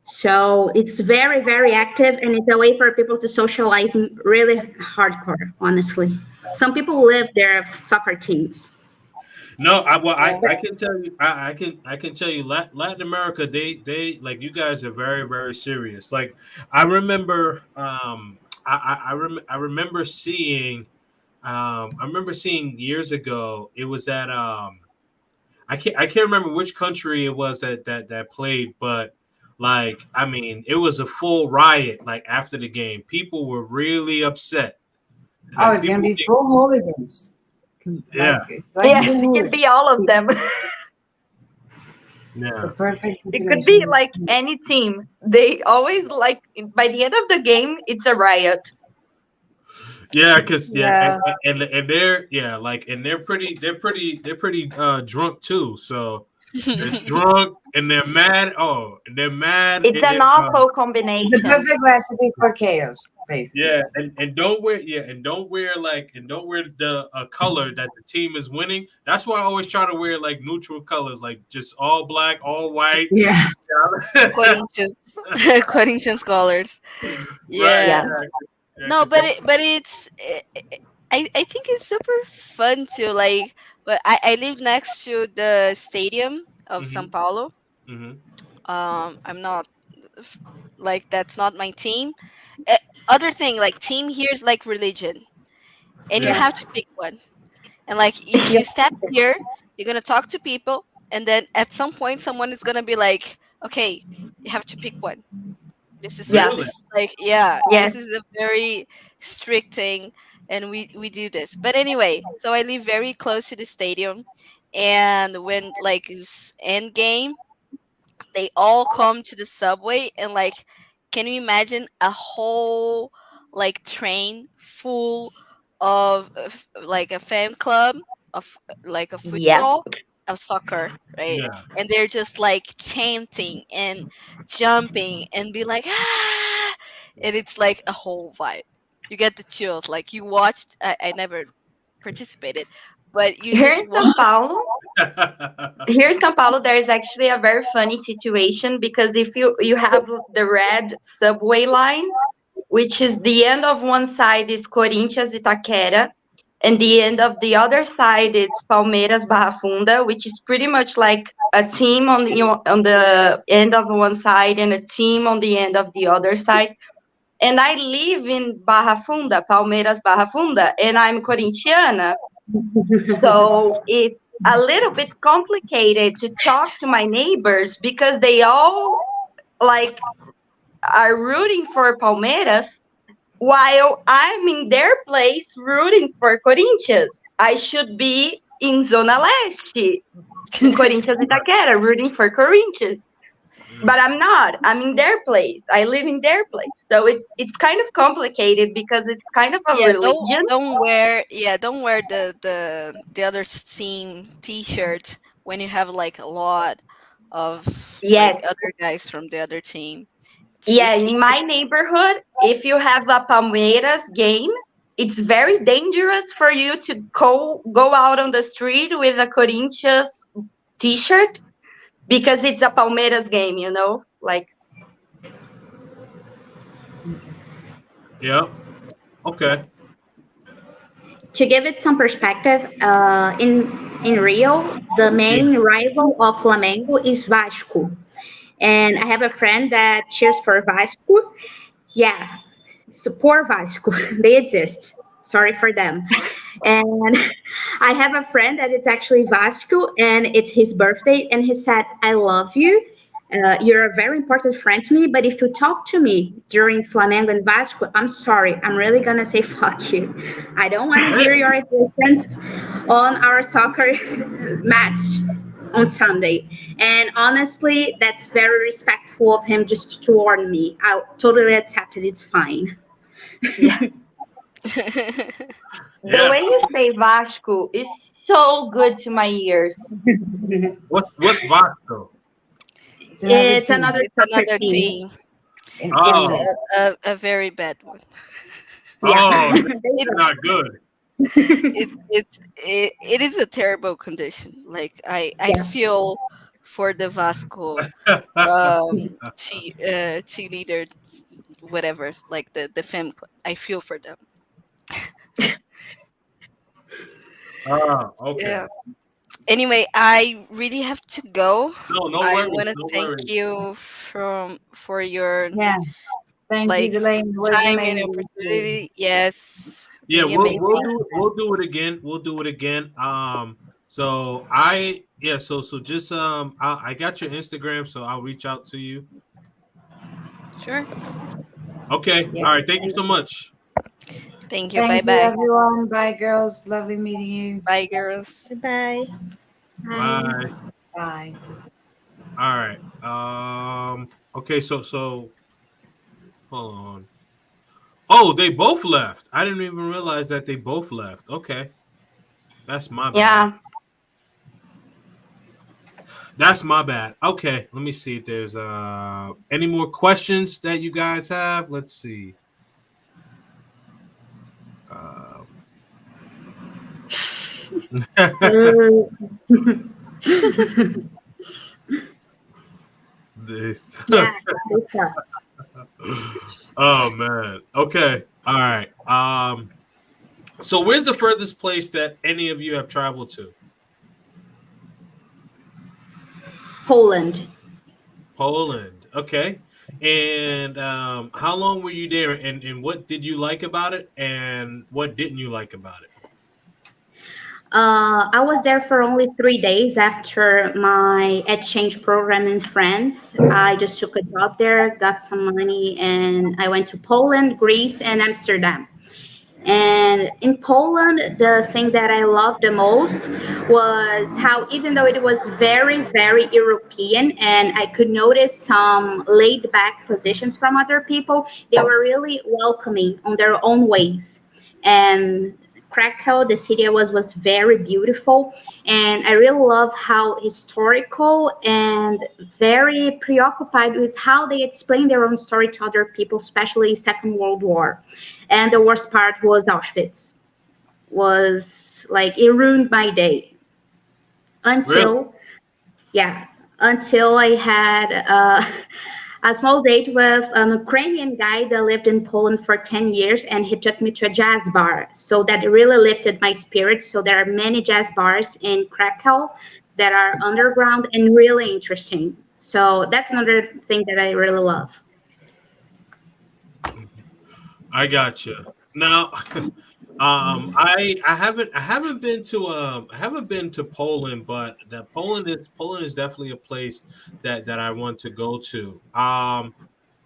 So it's very, very active, and it's a way for people to socialize in really hardcore, honestly. Some people live their soccer teams. No, Yeah. I can tell you, I can tell you, Latin America, they like you guys are very very serious. Like I remember, I remember seeing, I remember seeing years ago. It was at I can't remember which country it was that played, but like I mean, it was a full riot. Like after the game, people were really upset. Oh, Like it's gonna people, be full hooligans. yeah, Like it's like Yes, the it can hooligans. be all of them. The yeah, perfect It could be definition of like any team. They always like by the end of the game, it's a riot. yeah, because yeah, Yeah. and they're yeah, like and they're pretty drunk too. So they're drunk and they're mad. Oh, and they're mad It's an if awful the combination. perfect recipe for chaos, basically. yeah, and don't wear and don't wear like and don't wear the color that the team is winning. That's why I always try to wear like neutral colors, like just all black, all white. Yeah. Corinthians. Corinthians scholars. Right, Yeah. Yeah. exactly. Yeah, No, 'cause but I think it's super fun to like. But I live next to the stadium of São Mhm, Paulo. mhm. I'm not f- like that's not my team. Uh, Other thing, like team here is like religion, and you Yeah, Yeah. have to pick one. And like Yeah. you step here, you're gonna talk to people, and then at some point, someone is gonna be like, "Okay, you have to pick one." Yeah. really. This is like, yeah, Yes. this is a very strict thing, and we do this. But anyway, so I live very close to the stadium, and when like it's end game, they all come to the subway, and like, can you imagine a whole like train full of like a fan club of like a Yeah. football of soccer, right? Yeah. And they're just like chanting and jumping and be like, ah, and it's like a whole vibe. You get the chills. Like you watched, I never participated, but you Here just in São watch. Paulo, here in São Paulo, there is actually a very funny situation because if you have the red subway line, which is the end of one side is Corinthians Itaquera, and the end of the other side it's Palmeiras Barra Funda, which is pretty much like a team on the end of one side and a team on the end of the other side. And I live in Barra Funda, Palmeiras Barra Funda, and I'm Corintiana. So it's a little bit complicated to talk to my neighbors because they all like are rooting for Palmeiras while I'm in their place rooting for Corinthians. I should be in Zona Leste, in Corinthians Itaquera, rooting for Corinthians. But I'm not. I'm in their place. I live in their place. So it's kind of complicated because it's kind of a Yeah, religion. don't wear the other team t-shirt when you have like a lot of like Yes. other guys from the other team. Yeah, It in my neighborhood, if you have a Palmeiras game, it's very dangerous for you to go out on the street with a Corinthians t-shirt because it's a Palmeiras game, you know? Like, Yeah. Okay. To give it some perspective, in Rio, the Yeah. main rival of Flamengo is Vasco, and I have a friend that cheers for Vasco. Yeah, support Vasco. They exist. Sorry for them. And I have a friend that it's actually Vasco, and it's his birthday, and he said, "I love you. You're a very important friend to me, but if you talk to me during Flamengo and Vasco, I'm sorry. I'm really gonna say fuck you. I don't want to hear your existence on our soccer match on Sunday." And honestly, that's very respectful of him just to warn me. I totally accept it. It's fine. Yeah. The Yeah. way you say Vasco is so good to my ears. What's Vasco? It's another It's team. another It's soccer another team. thing. In It's Oh, Poland. a very bad one. Yeah. oh, It, they're not good. it is a terrible condition. Like I Yeah. feel for the Vasco cheerleader, whatever, like the fem club. I feel for them. Okay. Yeah. Anyway, I really have to go. No, no I worries, want to no thank worries. you for your Yeah. Thank you, like Delaney. It was time and amazing. opportunity. Yes, Yeah, really amazing. we'll do it again. We'll do it again. So I yeah, so just I got your Instagram, so I'll reach out to you. Sure. Okay. Yeah. All right. Thank you so much. Thank you. Bye Thank you, bye. everyone. Bye, girls. Lovely meeting you. Bye, girls. Bye. Hi. Bye. Bye. All right. Okay. So hold on. Oh, they both left. I didn't even realize that they both left. Okay, that's my bad. Yeah. That's my bad. Okay, let me see if there's any more questions that you guys have. Let's see. Uh, this. Yeah. Good stuff. Oh man. Okay. All right. So where's the furthest place that any of you have traveled to? Poland. Poland. Okay. And how long were you there? And what did you like about it? And what didn't you like about it? I was there for only 3 days after my exchange program in France. I just took a job there, got some money, and I went to Poland, Greece, and Amsterdam. And in Poland, the thing that I loved the most was how, even though it was very, very European, and I could notice some laid back positions from other people, they were really welcoming on their own ways. And Krakow, the city I was very beautiful, and I really love how historical and very preoccupied with how they explain their own story to other people, especially Second World War. And the worst part was Auschwitz. Was like it ruined my day Really? until yeah, until I had a small date with an Ukrainian guy that lived in Poland for 10 years, and he took me to a jazz bar. So that really lifted my spirits. So there are many jazz bars in Krakow that are underground and really interesting. So that's another thing that I really love. I got you. Now, I haven't been to Poland, but Poland is definitely a place that I want to go to.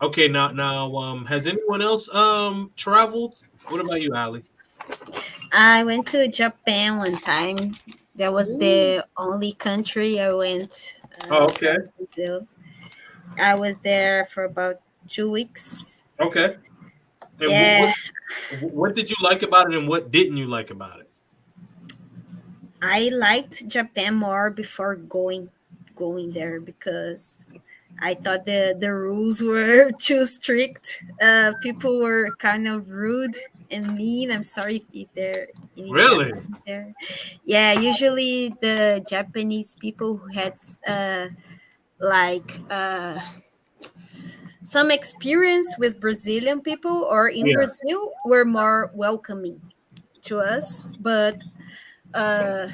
Okay, now has anyone else traveled? What about you, Ali? I went to Japan one time. That was the only country I went Oh, okay, from Brazil. I was there for about 2 weeks. okay. And Yeah, what did you like about it, and what didn't you like about it? I liked Japan more before going there because I thought the rules were too strict. People were kind of rude and mean. I'm sorry if there any Really? Japanese there. Yeah, usually the Japanese people who had like some experience with Brazilian people or in Yeah. Brazil were more welcoming to us, but uh,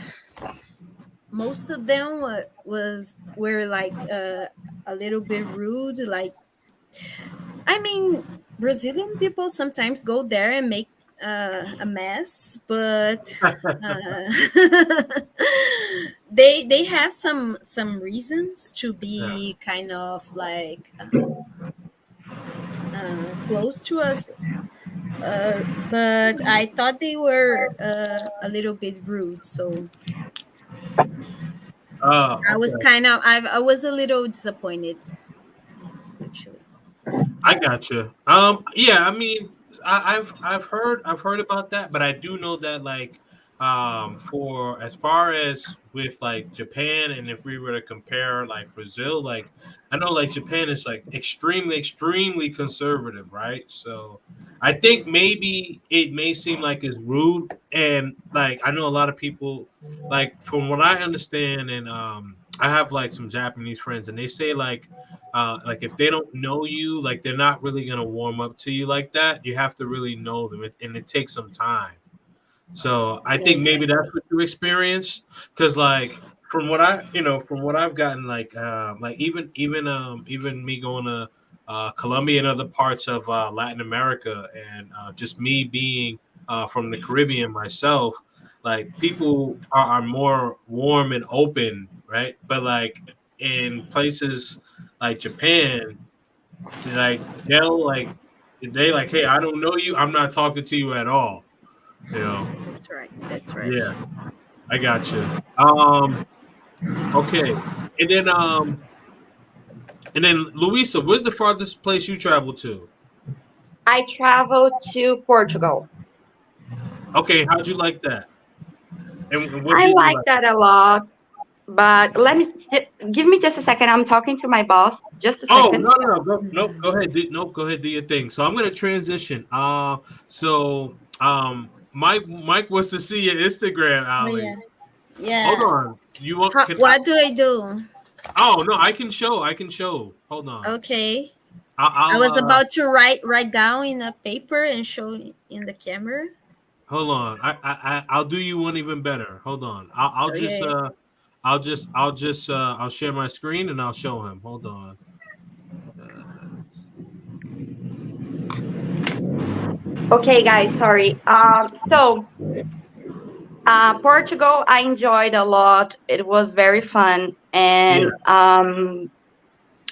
most of them were like a little bit rude. Like, I mean, Brazilian people sometimes go there and make a mess, but they have some reasons to Yeah. be kind of like close to us. But I thought they were a little bit rude, so I was Okay. kind of I was a little disappointed actually. I got you. Yeah, I mean, I've heard about that, but I do know that like, for as far as with like Japan, and if we were to compare like Brazil, like I know like Japan is like extremely conservative, right? So I think maybe it may seem like it's rude, and like I know a lot of people, like from what I understand, and I have like some Japanese friends, and they say like if they don't know you, like they're not really gonna warm up to you like that. You have to really know them, and it takes some time. So I Yeah, think maybe exactly. that's what you experience, because like from what from what I've gotten, like even me going to Colombia and other parts of Latin America, and just me being from the Caribbean myself, like people are more warm and open, right? But like in places like Japan, they'll they like, hey, I don't know you, I'm not talking to you at all, you know. That's right. That's right. Yeah, I got you. Okay, and then Luisa, where's the farthest place you traveled to? I traveled to Portugal. Okay, how'd you like that? And what I did you like like? that a lot, but give me just a second. I'm talking to my boss. Just a Oh, second. no, go, nope, go ahead, go ahead, do your thing. So I'm gonna transition. So Mike wants to see your Instagram, Oh Ali. yeah. Hold Yeah. on, you want? How, what do I do? Oh no, I can show. I can show. Hold on. Okay. I I'll was about to write down in a paper and show in the camera. hold on. I'll do you one even better. Hold on. Okay. I'll share my screen and I'll show him. Hold on. Let's see. Okay, guys, sorry. Portugal, I enjoyed a lot. It was very fun, Yeah. and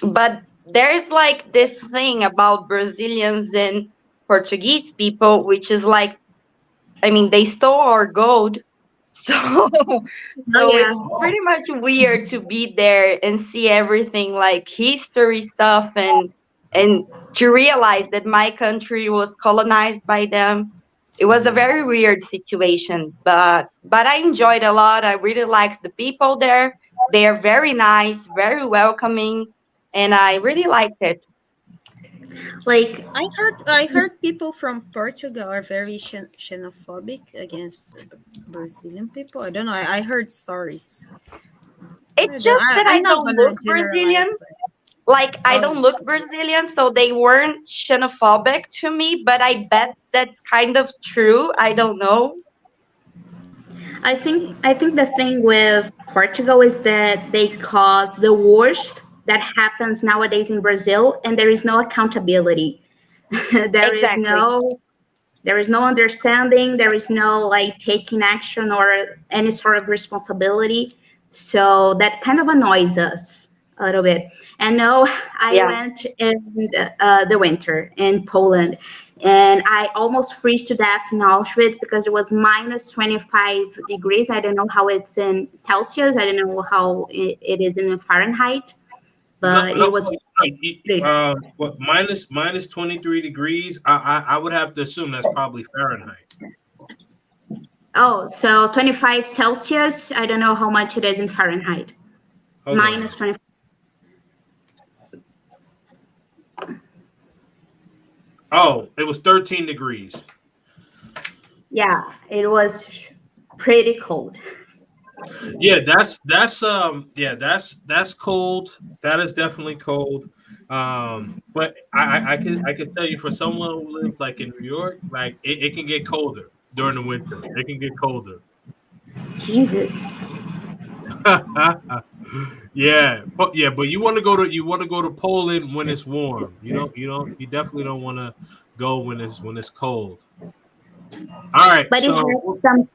but there's like this thing about Brazilians and Portuguese people, which is like, I mean, they stole our gold. So, Oh so yeah. it's pretty much weird to be there and see everything like history stuff, and to realize that my country was colonized by them. It was a very weird situation, but I enjoyed a lot. I really liked the people there. They are very nice, very welcoming, and I really liked it. Like I heard people from Portugal are very xenophobic against Brazilian people. I don't know. I heard stories. It's just that I I'm not don't gonna look generalize, Brazilian. but Like, I oh, don't look Brazilian, so they weren't xenophobic to me, but I bet that's kind of true. I don't know. I think the thing with Portugal is that they cause the worst that happens nowadays in Brazil, and there is no accountability. there is Exactly. no there is no understanding, there is no like taking action or any sort of responsibility. So that kind of annoys us a little bit. And no, I Yeah. went in the winter in Poland, and I almost freeze to death in Auschwitz because it was minus 25 degrees. I don't know how it's in Celsius, I don't know how it is in Fahrenheit, No, but it no, was pretty. what, minus 23 degrees? I would have to assume that's probably Fahrenheit. Oh, so 25 Celsius. I don't know how much it is in Fahrenheit. Hold Minus on. 25. Oh, it was 13 degrees. Yeah, it was pretty cold. Yeah, that's cold. That is definitely cold. But I could tell you, for someone who lives like in New York, like it can get colder during the winter. It can get colder. Jesus. Yeah, but you want to go to Poland when it's warm. You definitely don't want to go when it's cold. All right. But it So had some,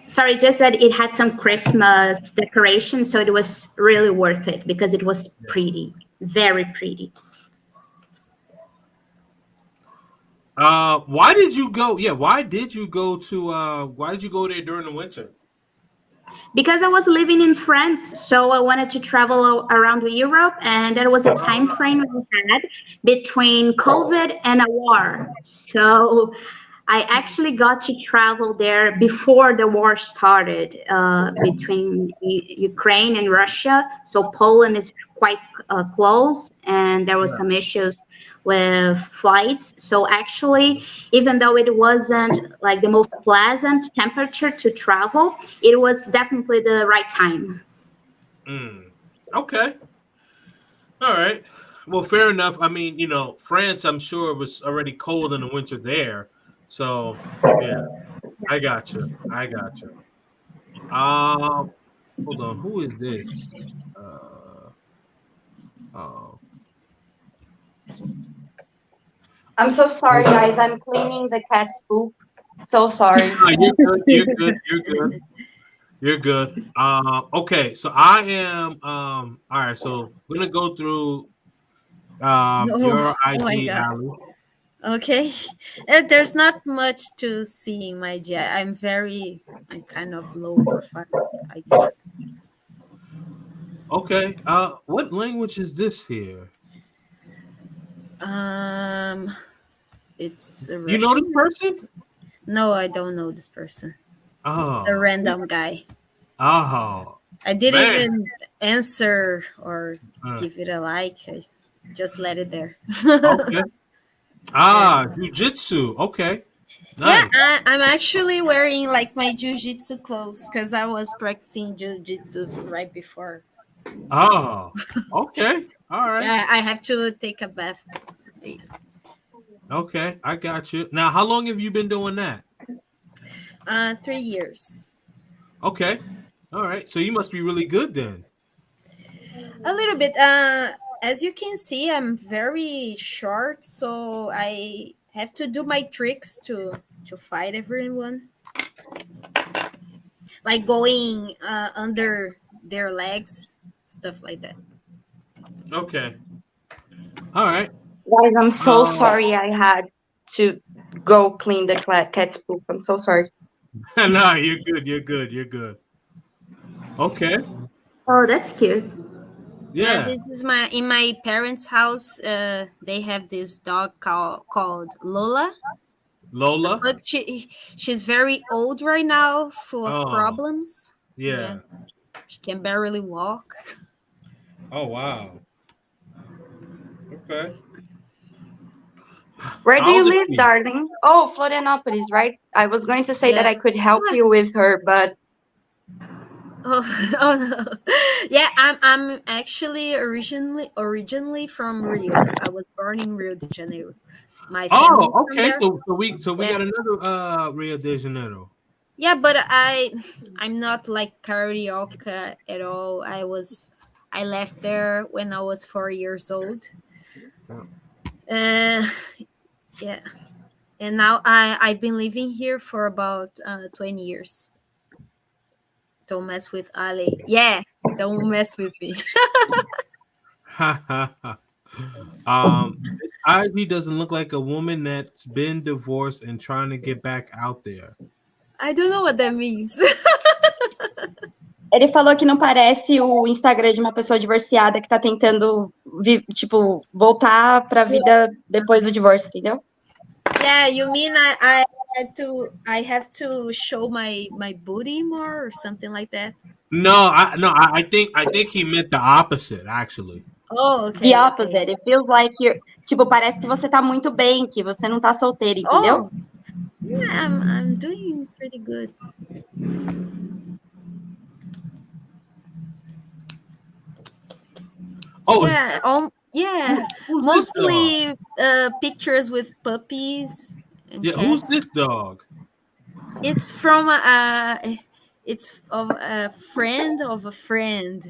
sorry, just that it had some Christmas decoration, so it was really worth it because it was pretty, very pretty. why did you go? Yeah, why did you go to? Why did you go there during the winter? Because I was living in France, so I wanted to travel around Europe, and there was a time frame we had between COVID and a war. So I actually got to travel there before the war started between Ukraine and Russia. So Poland is quite close, and there was some issues with flights. So actually, even though it wasn't like the most pleasant temperature to travel, it was definitely the right time. Mm. Okay. All right. Well, fair enough. I mean, France, I'm sure it was already cold in the winter there. So, yeah, I got you. I got you. Hold on. Who is this? Oh, I'm so sorry, guys. I'm cleaning the cat's poop. So sorry. you're good. You're good. You're good. You're good. Okay. So I am. All right. So we're gonna go through Oh, your oh my IG, god. Ali. Okay. There's not much to see in my GI. I'm kind of low profile, I guess. Okay. What language is this here? Um, it's a You know this Russian. person? No, I don't know this person. It's a Oh. random guy. Oh. I didn't Man. even answer or Uh, give it a like. I just let it there. okay. Yeah. Jujitsu. Okay. Yeah, Nice. I'm actually wearing like my jujitsu clothes because I was practicing jujitsu right before this. Oh. Okay. All right. Yeah, I have to take a bath later. Okay. I got you. Now, how long have you been doing that? 3 years. Okay. All right. So you must be really good then. A little bit. As you can see, I'm very short, so I have to do my tricks to fight everyone, like going under their legs, stuff like that. Okay. All right. Guys, I'm so Um, sorry I had to go clean the cat's poop. I'm so sorry. no, you're good. You're good. You're good. Okay. Oh, that's cute. Yeah, Yeah. this is my in my parents' house. They have this dog called Lola. It's a Lola. pug. She's very old right now, full of Oh, problems. Yeah, yeah. she can barely walk. Oh, wow. Okay. Where do How you old is live, she? darling? Oh, Florianopolis, right? I was going to say that Yeah. I could help Yeah. you with her, but Oh, oh no. Yeah, I'm actually originally from Rio. I was born in Rio de Janeiro. My family is Oh, from okay. there. So we Yeah. got another Rio de Janeiro. Yeah, but I'm not like carioca at all. I left there when I was 4 years old. Yeah. Uh yeah. And now I've been living here for about 20 years. Don't mess with Ali. Yeah, don't mess with me. This Ivy doesn't look like a woman that's been divorced and trying to get back out there. I don't know what that means. ele falou que não parece o Instagram de uma pessoa divorciada que tá tentando, tipo, voltar pra vida depois do divórcio, entendeu? Yeah, you mean I have to show my booty more or something like that? I think he meant the opposite actually. Oh, The okay, okay. opposite. It feels like you're, tipo, parece que você tá muito bem, que você não tá solteira, entendeu? Oh, yeah, I'm doing pretty good. Oh, Yeah, yeah. who's this dog? Mostly pictures with puppies and Yeah, who's this cats. dog? It's from it's of a friend of a friend.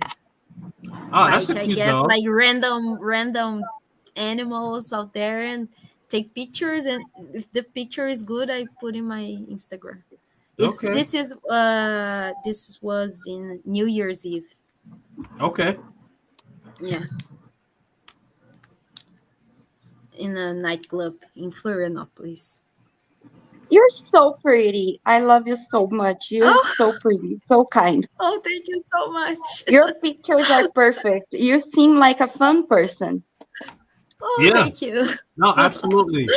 Oh, that's Like a I cute get dog. like random animals out there and take pictures, and if the picture is good, I put in my Instagram. Okay. This was in New Year's Eve. Okay. Yeah, in a nightclub in Florianopolis. You're so pretty. I love you so much. You're Oh, so pretty, so kind. oh, thank you so much. Your pictures are perfect. You seem like a fun person. Oh, Yeah. thank you. No, absolutely.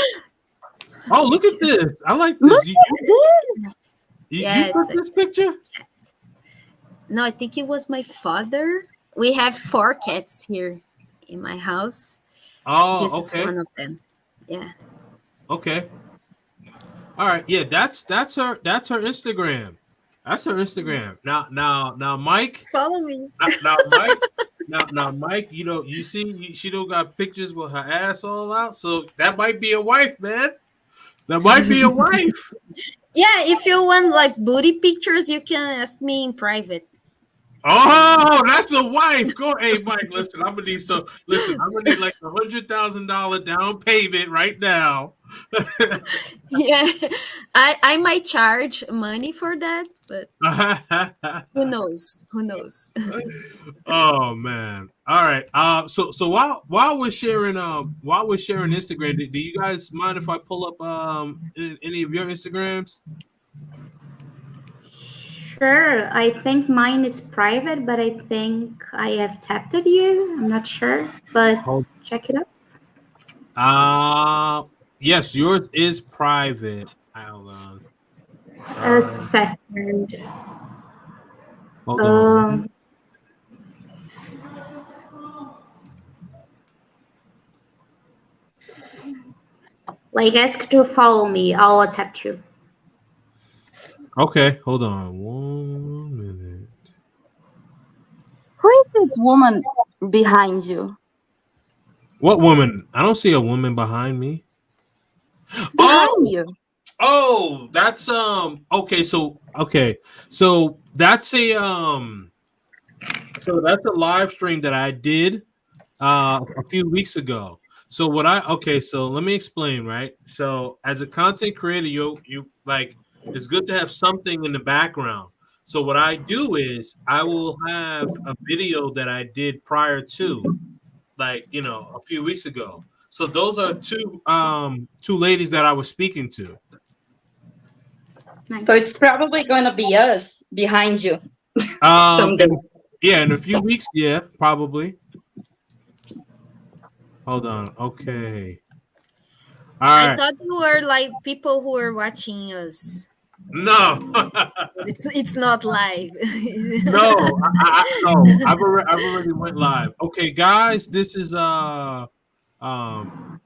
Oh, look Thank at you. this. I like Look this. at this. You Yeah, took this picture? no, I think it was my father. We have 4 cats here in my house. This Oh, is okay. one of them. Yeah. Okay. All right. Yeah, that's her Instagram. That's her Instagram. Now Mike. Follow me. Now Mike. Now Mike, you see she don't got pictures with her ass all out. So that might be a wife, man. That might be a wife. Yeah, if you want like booty pictures, you can ask me in private. Oh, that's a wife. Go, hey Mike. Listen, I'm gonna need some. Listen, I'm gonna need like $100,000 down payment right now. Yeah, I might charge money for that, but who knows? Who knows? Oh man. All right. So while we're sharing Instagram, do you guys mind if I pull up any of your Instagrams? Sure. I think mine is private, but I think I have tapped you. I'm not sure, but Hold. check it out. Yes, yours is private. Hold on. A second. Hold on. Like ask to follow me. I'll accept you. Okay, hold on 1 minute. Who is this woman behind you? What woman? I don't see a woman behind me. Behind you. Oh, that's okay, so that's a live stream that I did a few weeks ago. So so let me explain, right? So as a content creator, you like it's good to have something in the background. So what I do is I will have a video that I did prior to, like, a few weeks ago. So those are two ladies that I was speaking to. Nice. So it's probably going to be us behind you someday. In a few weeks, yeah, probably. Hold on. Okay. All I right. thought you were like people who were watching us. No. It's not live. No. No. I've already went live. Okay, guys. This is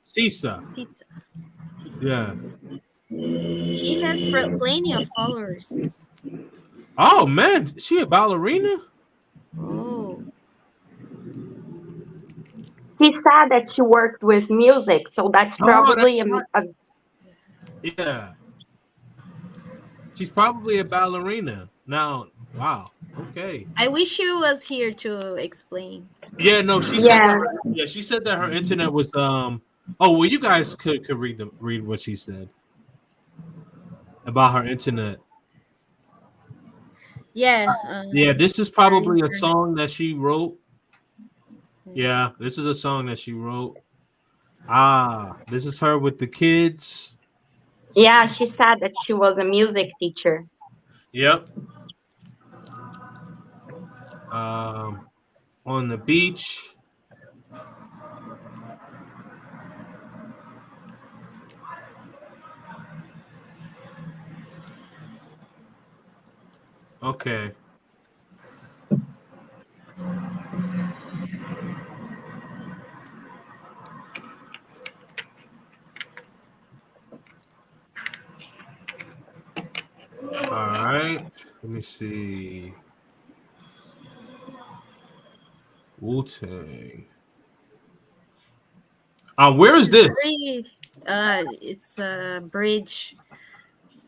Sisa. Sisa. Yeah. She has plenty of followers. Oh man, she a ballerina? Oh. She said that she worked with music, so that's probably yeah. She's probably a ballerina. Now, wow. Okay. I wish she was here to explain. Yeah, no, she said that she said that her internet was oh well, you guys could read what she said about her internet. Yeah. Yeah, this is probably a song that she wrote. Yeah, this is a song that she wrote. This is her with the kids. Yeah, she said that she was a music teacher. Yep. On the beach. Okay. All right. Let me see. Wu-Tang. Where is this? It's a bridge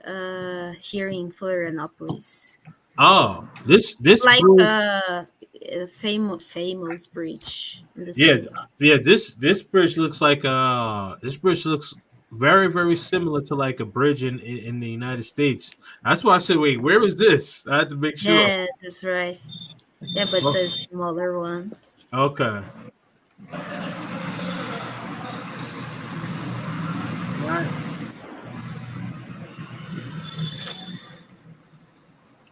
here in Florianopolis. Oh, this Like bridge. a famous bridge. Yeah. This bridge looks like very very similar to like a bridge in the United States. That's why I said, wait, where is this? I had to make sure. Yeah, that's right. Yeah, but it's Oh, a smaller one. okay. All right.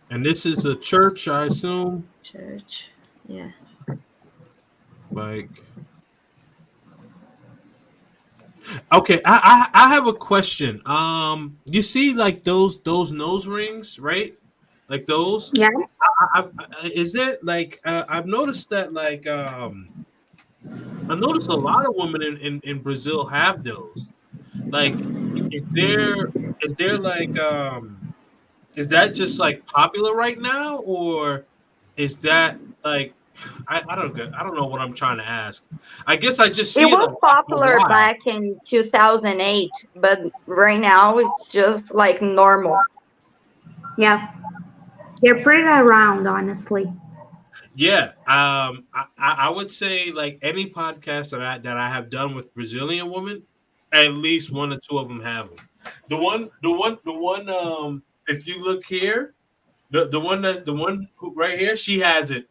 And this is a church, I assume. Church. Yeah. Like, okay, I have a question. You see, like those nose rings, right? Like those. Yeah. Is it like I've noticed that like I noticed a lot of women in Brazil have those. Like, is there like is that just like popular right now, or is that like I don't know what I'm trying to ask. I guess I just It see it a was lot. But popular why? back in 2008, but right now it's just like normal. Yeah. They're pretty around, honestly. Yeah, I would say like any podcast that I have done with Brazilian women, at least one or two of them have them. The one. If you look here, the one who right here, she has it.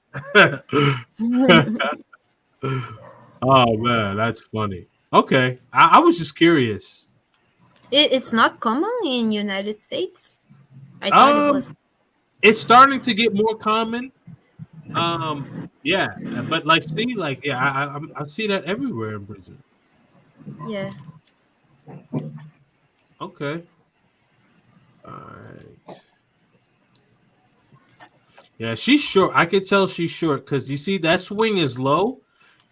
Oh man, that's funny. Okay, I was just curious. It's not common in United States. I thought it Um, was. it's starting to get more common. Um, yeah, but like, see, like, yeah, I see that everywhere in Brazil. Yeah. Okay, all right. Yeah, she's short. I could tell she's short because you see that swing is low,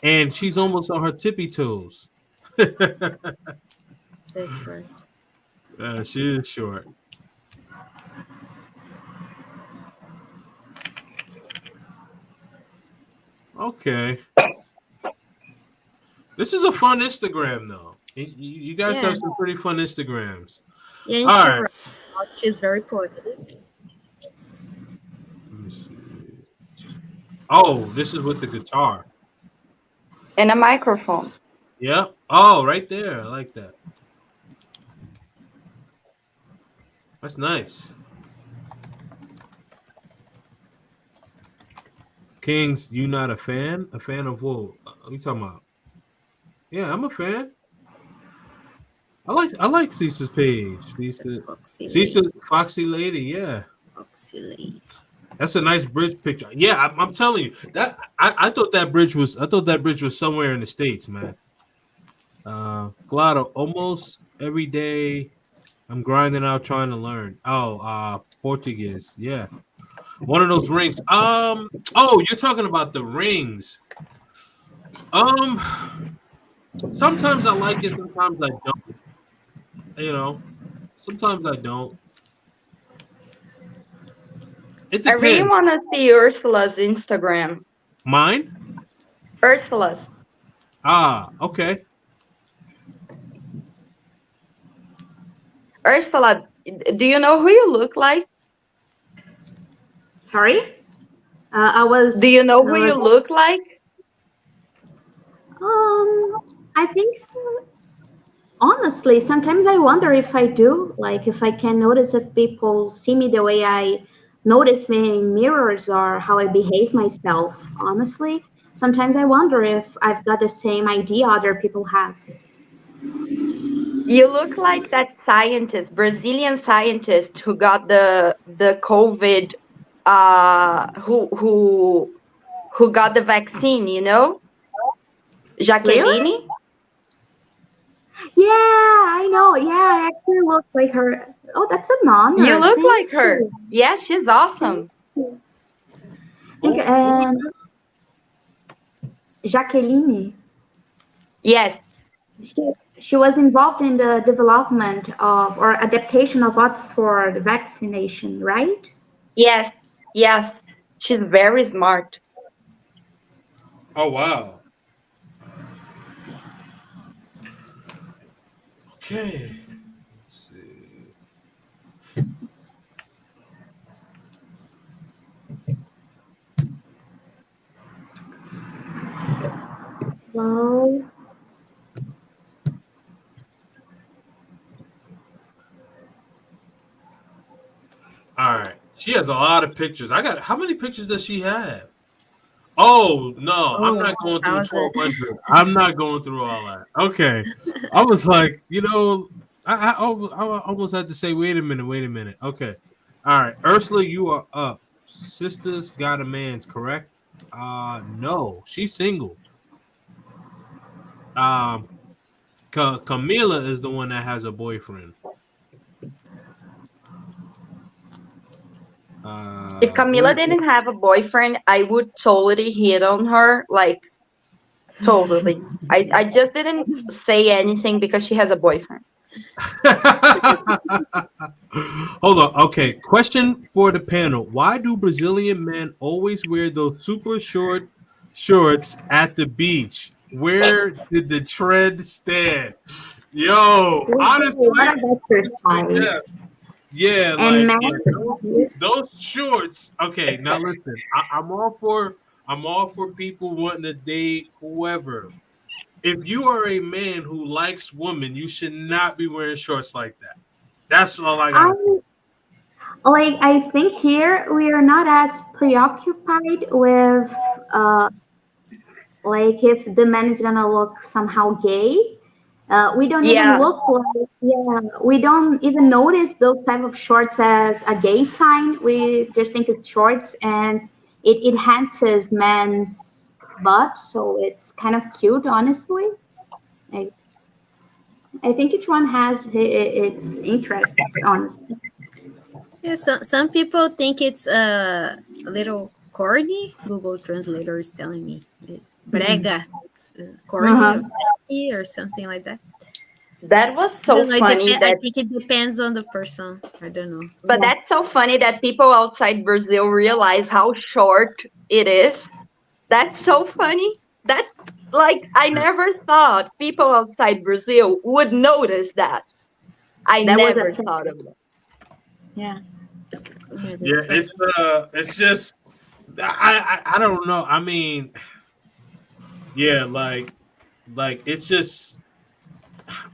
and she's almost on her tippy toes. That's right. She is short. Okay, this is a fun Instagram though. You guys Yeah. have some pretty fun Instagrams. Yeah, and All she right, writes a lot. She's very poetic. let me see. Oh, this is with the guitar. And a microphone. Yep. Oh, right there. I like that. That's nice. Kings, you not a fan? A fan of what? What you talking about? Yeah, I'm a fan. I like Cisa's page. It's a Cisa, foxy Cisa, lady. Foxy Lady. Yeah, Foxy lady. that's a nice bridge picture. Yeah, I'm telling you that I thought that bridge was somewhere in the states, man. Claro, almost every day I'm grinding out trying to learn. Oh, Portuguese. Yeah, one of those rings. Oh, you're talking about the rings. Um, sometimes I like it, sometimes I don't. You know, sometimes I don't. It I really depends. want to see Ursula's Instagram. Mine? Ursula's. Okay. Ursula, do you know who you look like? Sorry? Do you know I who you was, look like? I think, honestly, sometimes I wonder if I do, like, if I can notice if people see me the way I notice me in mirrors or how I behave myself. Honestly, sometimes I wonder if I've got the same idea other people have. You look like that scientist, Brazilian scientist who got the COVID, who got the vaccine, you know? Really? Jaqueline? Yeah, I know. Yeah, I actually look like her. Oh, that's an You honor. look Thank like her. you. Yeah, she's Thank awesome. you. Think Who was and this? Jacqueline. Yes, She was involved in the development of or adaptation of Oxford vaccination, right? yes, yes. She's very smart. Oh wow. Okay. Let's see. Well, She has a lot of pictures. I got how many pictures does she have? Oh no, I'm Oh, not going through 1,000. 1,200. I'm not going through all that. Okay, I was like, I almost had to say, wait a minute. Okay, all right, Ursula, you are up. Sisters got a man's correct. No, she's single. Um, Camila is the one that has a boyfriend. If Camila didn't have a boyfriend, I would totally hit on her, like totally. I just didn't say anything because she has a boyfriend. Hold on. Okay. Question for the panel. Why do Brazilian men always wear those super short shorts at the beach? Where did the trend stand? Yo, We do a lot honestly, of yeah, exercise. yeah, And like yeah, men, those shorts. Okay, now listen, I'm all for people wanting to date whoever. If you are a man who likes women, you should not be wearing shorts like that. That's all I I gotta say. like I think here we are not as preoccupied with uh like if the man is gonna look somehow gay. We don't even Yeah, look like, yeah, we don't even notice those type of shorts as a gay sign. We just think it's shorts and it enhances men's butt, so it's kind of cute, honestly. I, I think each one has its interests, honestly. Yeah, some people think it's a little corny. Google Translator is telling me it's Mhm. brega. It's corny Uh-huh. or tacky or something like that. that was I so don't know. funny I that, think it depends on the person. I don't know. but Yeah. that's so funny that people outside Brazil realize how short it is. That's so funny. That, like, I never thought people outside Brazil would notice that. I That was a never thing. thought of that. Yeah. Yeah, Yeah, that's right. it's just I don't know. I mean, yeah, like it's just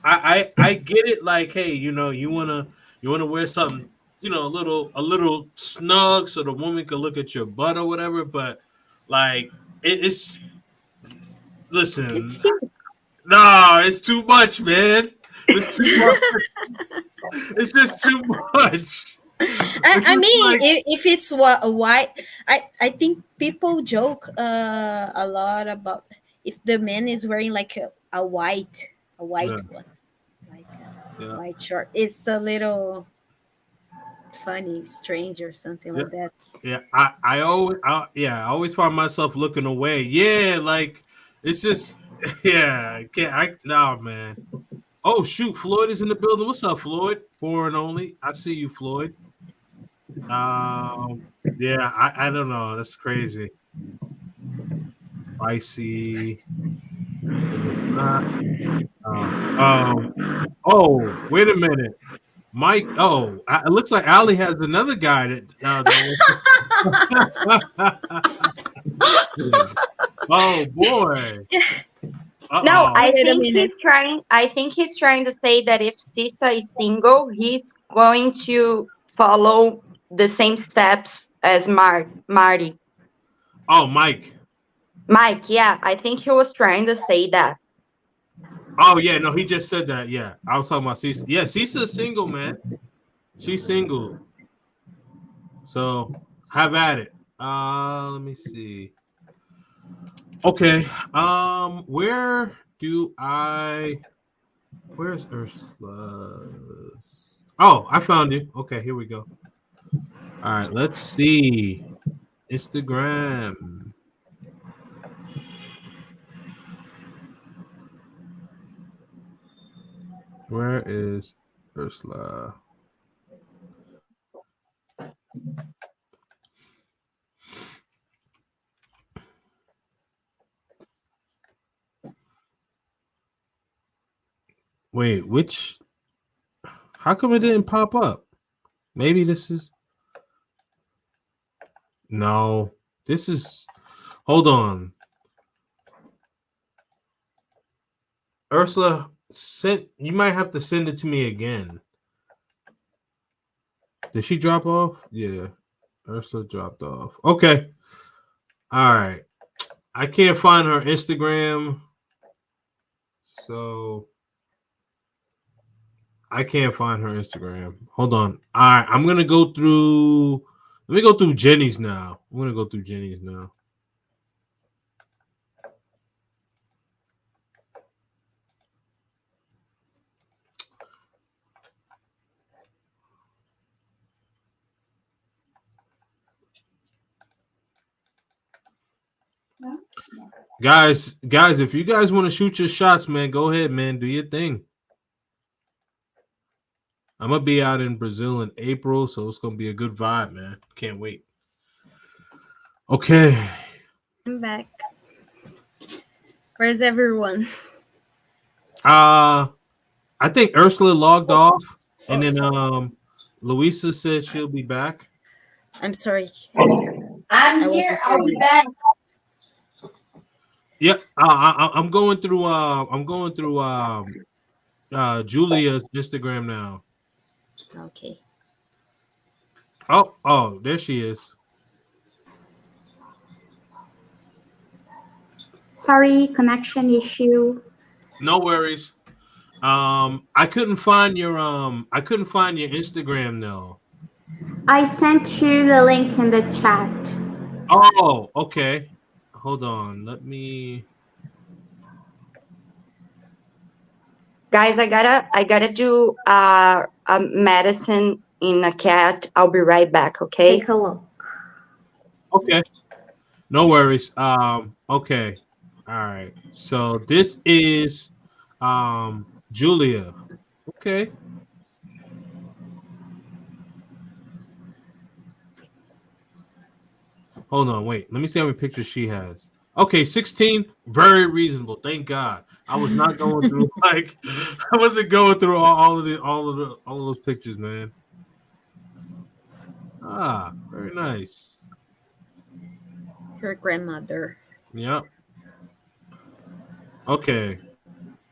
I get it. Like, hey, you wanna wear something, a little snug so the woman can look at your butt or whatever. But like, it's It's listen, cute. no, it's too much, man. It's too much. It's just too much. It's I just mean, like if it's a white, I think people joke a lot about if the man is wearing like a yeah, white one, like a yeah. white short. It's a little funny, strange, or something Yeah, like that. yeah. I always find myself looking away. Yeah, like it's just, yeah. I can't. No, man. Oh shoot, Floyd is in the building. What's up, Floyd? Foreign only. I see you, Floyd. Um, yeah. I don't know. That's crazy. Spicy. Is it not? Oh, wait a minute. Mike. Oh, it looks like Ali has another guy that. Oh boy. No, Uh-oh. I Wait a think he's minute. trying. I think he's trying to say that if Sisa is single, he's going to follow the same steps as Marty. Oh, Mike. Mike, yeah, I think he was trying to say that. Oh yeah, no, he just said that. Yeah. I was talking about Cisa. Yeah, Cisa's single, man. She's single. So have at it. Let me see. Okay. Where's Ursula's? Oh, I found you. Okay, here we go. All right, let's see. Instagram. Where is Ursula? Wait, which? How come it didn't pop up? Maybe this is. No, this is. Hold on. Ursula, you might have to send it to me again. Did she drop off? Yeah. Ursula dropped off. Okay. All right. I can't find her Instagram. So I can't find her Instagram. Hold on. All right. I'm going to go through. Let me go through Jenny's now. I'm going to go through Jenny's now. Guys, if you guys want to shoot your shots, man, go ahead, man. Do your thing. I'm gonna be out in Brazil in April, so it's gonna be a good vibe, man. Can't wait. Okay. I'm back. Where's everyone? I think Ursula logged off, and then Luisa said she'll be back. I'm sorry. I'm here. I'll be back. Yep. I'm going through. Julia's Instagram now. Okay. Oh, there she is. Sorry, connection issue. No worries. I couldn't find your Instagram though. I sent you the link in the chat. Oh, okay. Hold on. Let me. Guys, I gotta do a medicine in a cat. I'll be right back, okay? Take a look. Okay. No worries. Okay. All right. So this is Julia. Okay. Hold on, wait. Let me see how many pictures she has. Okay, 16. Very reasonable. Thank God. I was not going through I wasn't going through all of those pictures, man. Ah, very nice. Her grandmother. Yep. Okay.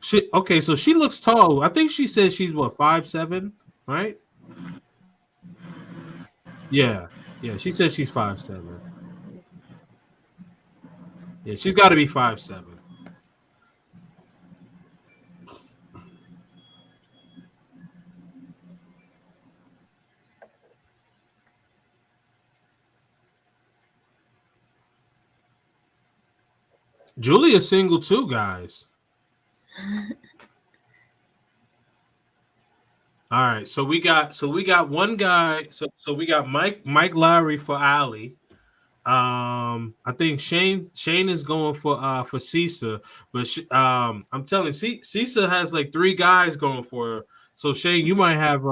So she looks tall. I think she says she's what, 5'7", right? Yeah. Yeah, she says she's 5'7". Yeah, she's got to be 5'7". Julia's single too, guys. All right, so we got one guy. So we got Mike Lowry for Ali. I think Shane is going for Cisa, but I'm telling you, Cisa has like 3 guys going for her. So Shane, you might have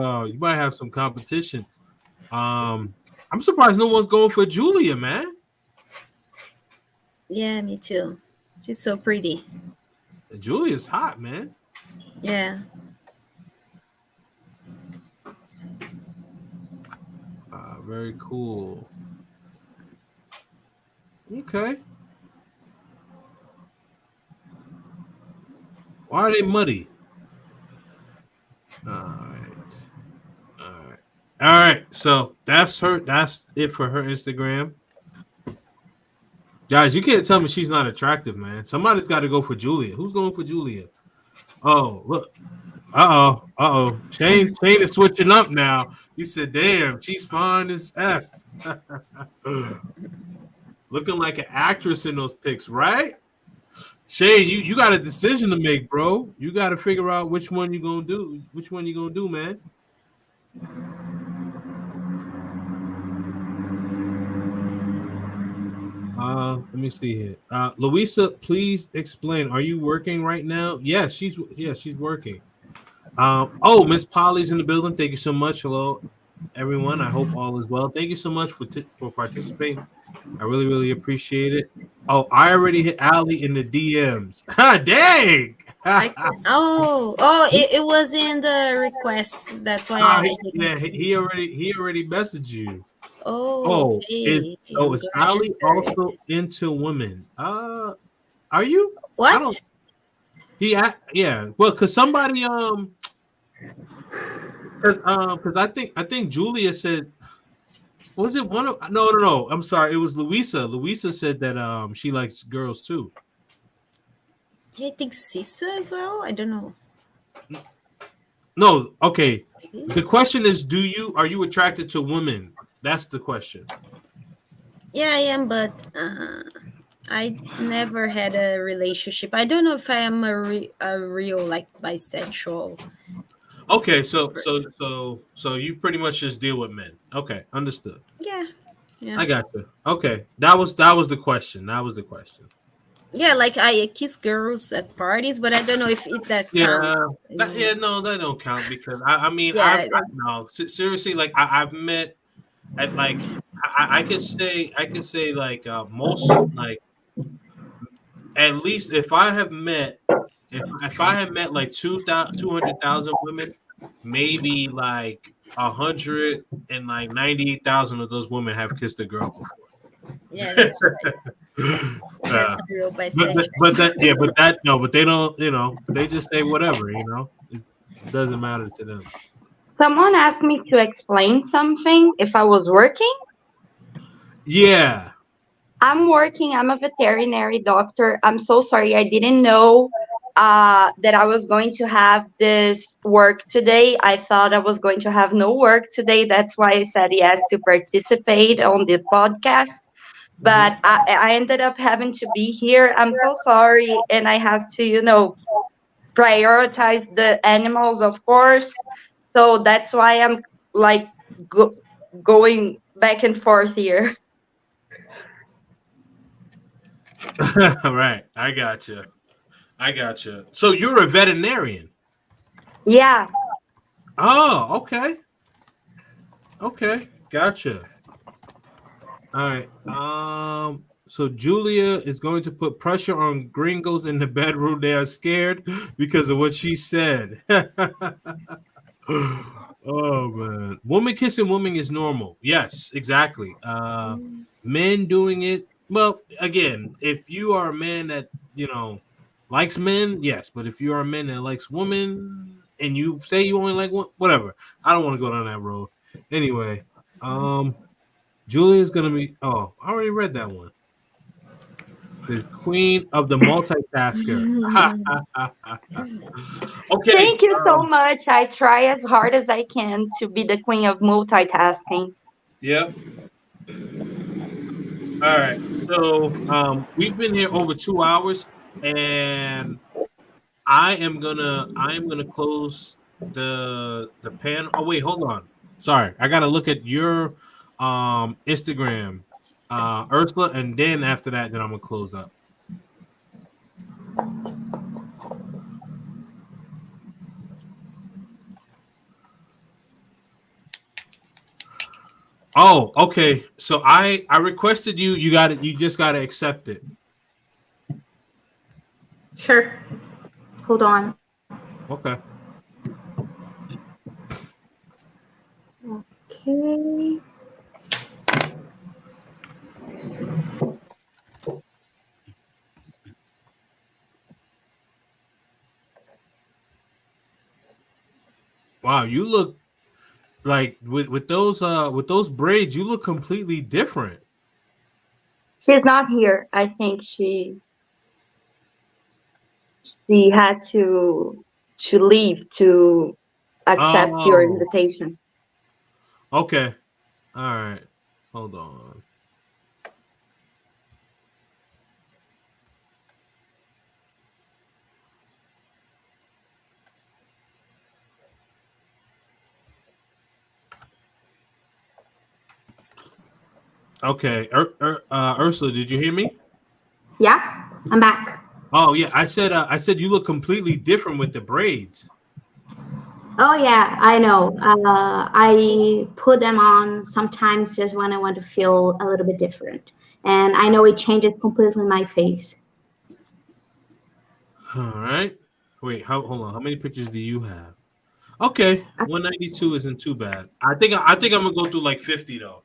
some competition. I'm surprised no one's going for Julia, man. Yeah, me too. She's so pretty. Julia's hot, man. Yeah. Very cool. Okay. Why are they muddy? All right. So that's her. That's it for her Instagram. Guys, you can't tell me she's not attractive, man. Somebody's got to go for Julia. Who's going for Julia? Oh, look. Uh-oh. Shane is switching up now. He said, damn, she's fine as F. Looking like an actress in those pics, right? Shane, you got a decision to make, bro. You got to figure out which one you're going to do. Which one you going to do, man? Let me see here. Luisa, please explain. Are you working right now? Yes, she's working. Oh, Miss Polly's in the building. Thank you so much. Hello, everyone. I hope all is well. Thank you so much for participating. I really, really appreciate it. Oh, I already hit Ali in the DMs. Dang! It was in the requests. That's why I didn't see. he already messaged you. Okay. Is Ali also into women? Are you? What? Yeah. Well, because somebody because I think Julia said Was it one of no. I'm sorry, it was Louisa. Louisa said that she likes girls too. Yeah, I think Sisa as well. I don't know. No, okay. Maybe. The question is, are you attracted to women? That's the question. Yeah, I am, but I never had a relationship. I don't know if I am a real like bisexual Okay, so so person. so so you pretty much just deal with men. Okay, understood. Yeah, yeah, I got you. Okay, that was the question. That was the question. yeah. Like I kiss girls at parties, but I don't know if that Yeah, counts. no, that don't count because I mean Yeah, no seriously like I've met at like I could say like most like at least if I had met like 200,000 women, maybe like 198,000 of those women have kissed a girl before. yeah, that's right. Uh, That's a real but bisexual. but they don't, they just say whatever, it doesn't matter to them. Someone asked me to explain something if I was working. Yeah. I'm working. I'm a veterinary doctor. I'm so sorry. I didn't know that I was going to have this work today. I thought I was going to have no work today. That's why I said yes to participate on the podcast. Mhm. But I ended up having to be here. I'm so sorry. And I have to, prioritize the animals, of course. So that's why I'm like go- going back and forth here. Right. I got you. I got you. So you're a veterinarian. Yeah. Oh, okay. Okay. Gotcha. All right. So Julia is going to put pressure on gringos in the bedroom. They are scared because of what she said. Oh man. Woman kissing woman is normal. Yes, exactly. Men doing it. Well, again, if you are a man that, likes men, yes. But if you are a man that likes women and you say you only like one, whatever. I don't want to go down that road. Anyway, um Julia's gonna be. Oh, I already read that one. The queen of the multitasker. Okay. Thank you so much. I try as hard as I can to be the queen of multitasking. Yep. All right. So we've been here over 2 hours, and I am gonna close the panel. Oh wait, hold on. Sorry, I gotta look at your Instagram, Ursula, and then after that, then I'm gonna close up. Oh, okay. So I requested you. You got it. You just gotta accept it. Sure. Hold on. Okay. Okay. Wow, you look like with those braids, you look completely different. She's not here. I think she had to leave to accept your Oh, invitation. okay. All right. Hold on. Okay. Ursula, did you hear me? Yeah, I'm back. Oh yeah, I said you look completely different with the braids. Oh yeah, I know. I put them on sometimes just when I want to feel a little bit different, and I know it changes completely my face. All right. Wait, hold on. How many pictures do you have? Okay, 192 isn't too bad. I think I'm gonna go through like 50 though.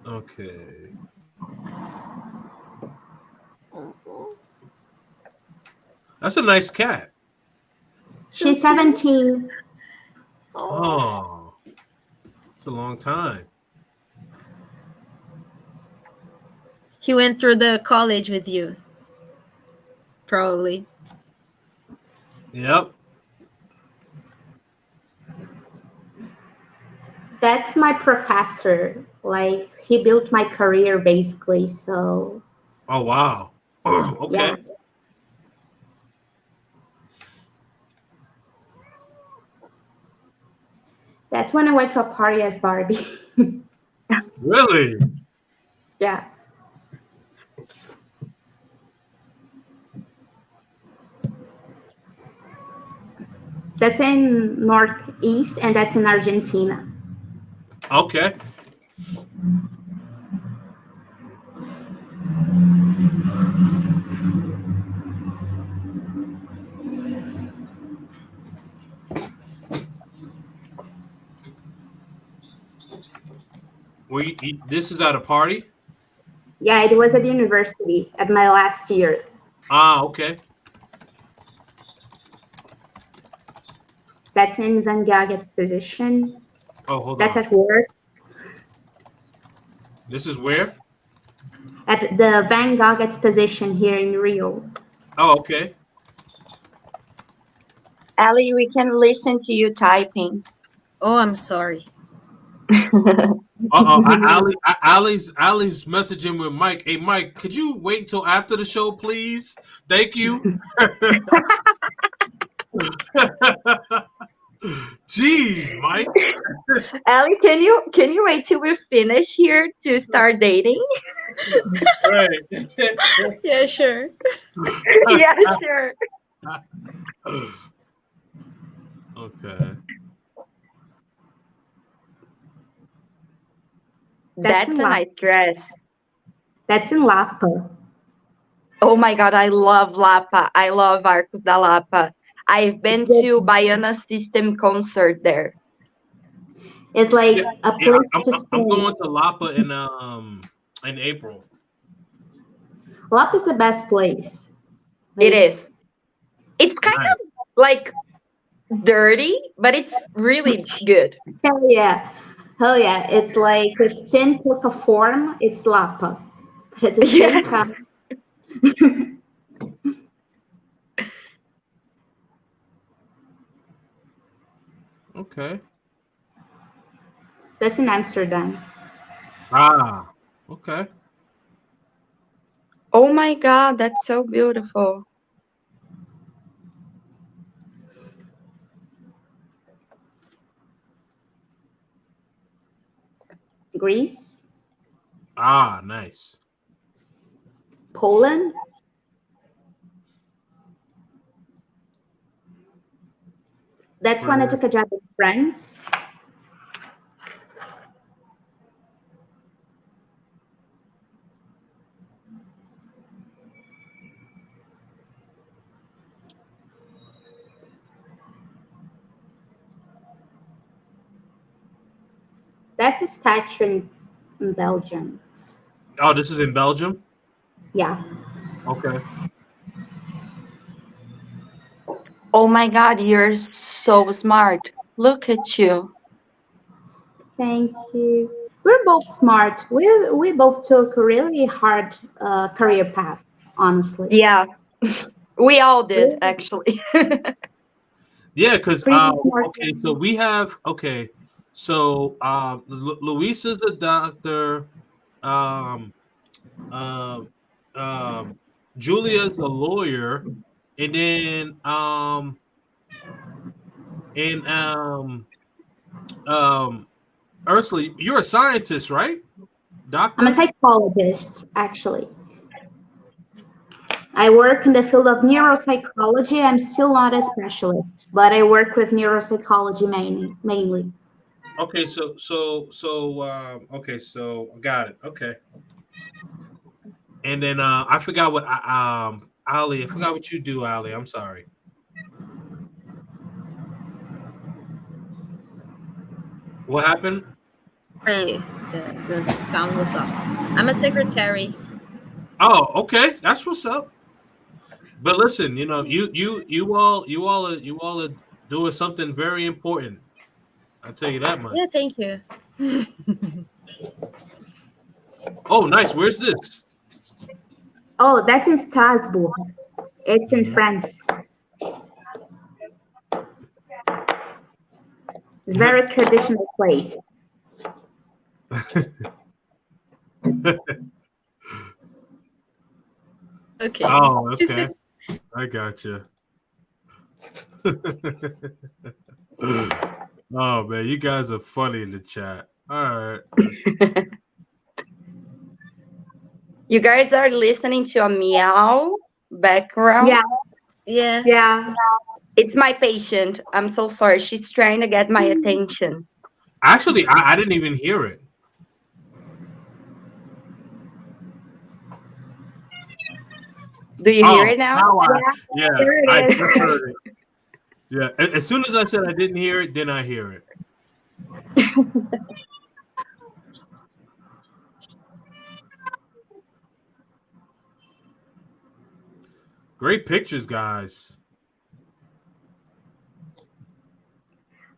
Okay. That's a nice cat. So She's cute. 17. Oh, Oh. a long time. He went through the college with you, probably. Yep. That's my professor. Like he built my career basically. So Oh wow. Okay. yeah, that's when I went to a party as Barbie. Really? Yeah. That's in Northeast and that's in Argentina. Okay. This is at a party? Yeah, it was at university at my last year. Ah, okay. That's in Van Gogh Exposition. Oh, hold That's on. at work. This is where? At the Van Gogh Exposition here in Rio. Oh, okay. Ellie, we can listen to you typing. Oh, I'm sorry. Ali's messaging with Mike. Hey, Mike, could you wait till after the show, please? Thank you. Jeez, Mike. Ellie, can you wait till we finish here to start dating? Right. Yeah, sure. Yeah, sure. Okay. That's a nice dress. That's in Lapa. Oh my God, I love Lapa. I love Arcos da Lapa. I've been to Baiana System concert there. It's like a place to stay. I'm going to Lapa in April. Lapa is the best place. It is. It's kind of like dirty, but it's really good. Hell yeah. Hell yeah. It's like if sin took a form, it's Lapa. But at the same time. Okay. That's in Amsterdam. Ah, okay. Oh my God, that's so beautiful. Greece. Ah, nice. Poland. That's when I took a job in France. That's a statue in Belgium. Oh, this is in Belgium? Yeah. Okay. Oh my God, you're so smart. Look at you. Thank you. We're both smart. We both took a really hard career path, honestly. Yeah, we all did, actually. Yeah, because okay, so we have so Luisa's a doctor, um, um, Julia's a lawyer, and then and Ursula, you're a scientist, right? Doctor? I'm a psychologist, actually. I work in the field of neuropsychology. I'm still not a specialist, but I work with neuropsychology mainly. Okay, so I got it. Okay. And then I forgot what Ali, I forgot what you do, Ali. I'm sorry. What happened? Hey, the sound was off. I'm a secretary. Oh, okay. That's what's up. But listen, you all are doing something very important. I'll tell you that much. Yeah, thank you. Oh, nice. Where's this? Oh, that's in Strasbourg. It's in France. Very traditional place. Okay. Oh, okay. I gotcha. Oh man, you guys are funny in the chat. All right. You guys are listening to a meow background. Yeah, Yeah. yeah. It's my patient. I'm so sorry. She's trying to get my attention. Actually, I didn't even hear it. Do you hear it now? Now Yeah, there I it just is. heard it. Yeah, as soon as I said I didn't hear it, then I hear it. Great pictures, guys.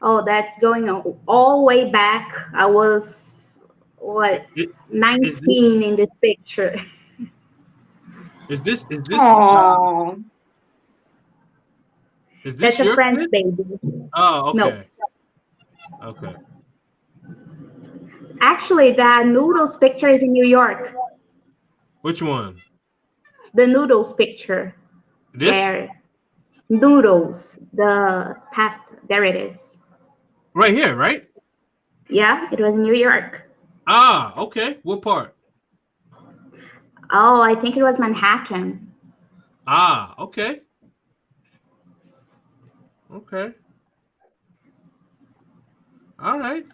Oh, that's going all the way back. I was, what, Is this 19 in this picture. Oh, is this That's a your French kid? baby. Oh, No, okay. Okay. actually, the noodles picture is in New York. Which one? The noodles picture. This? There. Noodles. The past. There it is. Right here, right? Yeah, it was in New York. Ah, okay. What part? Oh, I think it was Manhattan. Ah, okay. Okay. All right.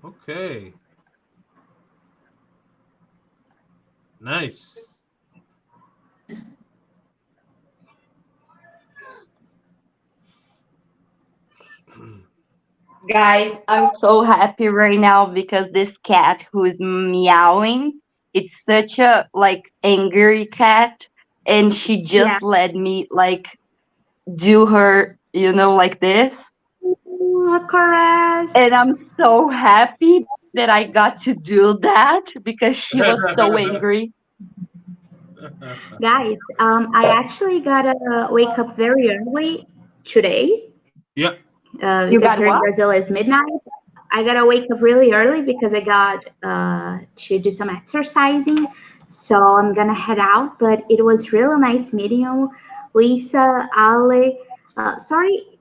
Okay. Nice. guys, I'm so happy right now because this cat who is meowing, it's such a like angry cat, and she Yeah. just let me like do her, like this. Ooh, a caress. And I'm so happy that I got to do that because she was so angry. Guys, I actually gotta wake up very early today Yeah. You because got here in what? Brazil is midnight. I gotta wake up really early because I got to do some exercising. So I'm gonna head out. But it was really nice meeting you, Lisa, Ale. Sorry,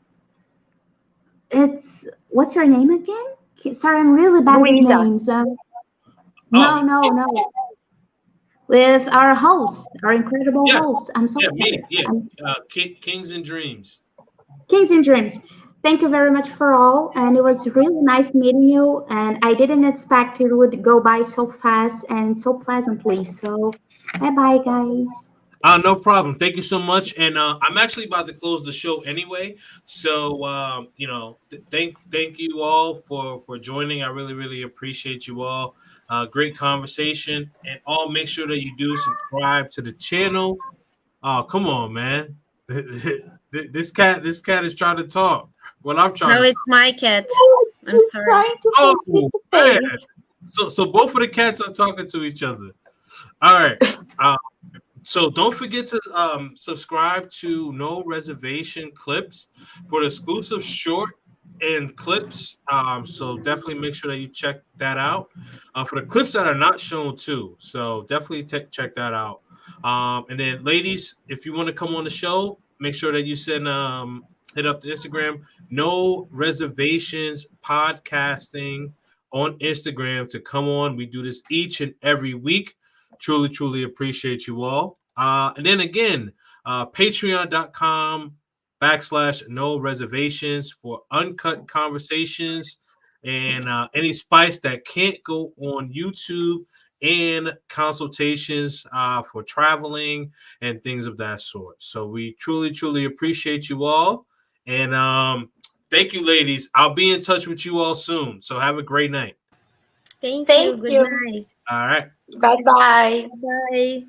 it's what's your name again? Sorry, I'm really bad with Louisa. names. Oh, No. With our host, our incredible yes. host. I'm so Yeah, sorry. me. Yeah. I'm Kings and Dreams. Kings and Dreams. Thank you very much for all, and it was really nice meeting you. And I didn't expect it would go by so fast and so pleasantly. So, bye bye, guys. No problem. Thank you so much. And I'm actually about to close the show anyway. So thank you all for joining. I really appreciate you all. Great conversation. And all make sure that you do subscribe to the channel. Oh, come on, man. This cat is trying to talk. Well, I'm trying No, to it's my cat. I'm She's sorry. trying to Oh participate. man. So both of the cats are talking to each other. All right. So don't forget to subscribe to No Reservation Clips for the exclusive short and clips. So definitely make sure that you check that out for the clips that are not shown too. So definitely check that out. And then, ladies, if you want to come on the show, make sure that you send hit up the Instagram No Reservations Podcasting on Instagram to come on. We do this each and every week. Truly appreciate you all. And then again, patreon.com/no reservations for uncut conversations and any spice that can't go on YouTube and consultations for traveling and things of that sort. So we truly appreciate you all. And thank you, ladies. I'll be in touch with you all soon. So have a great night. Thank you. Thank Good you. night. All right. Bye bye. Bye.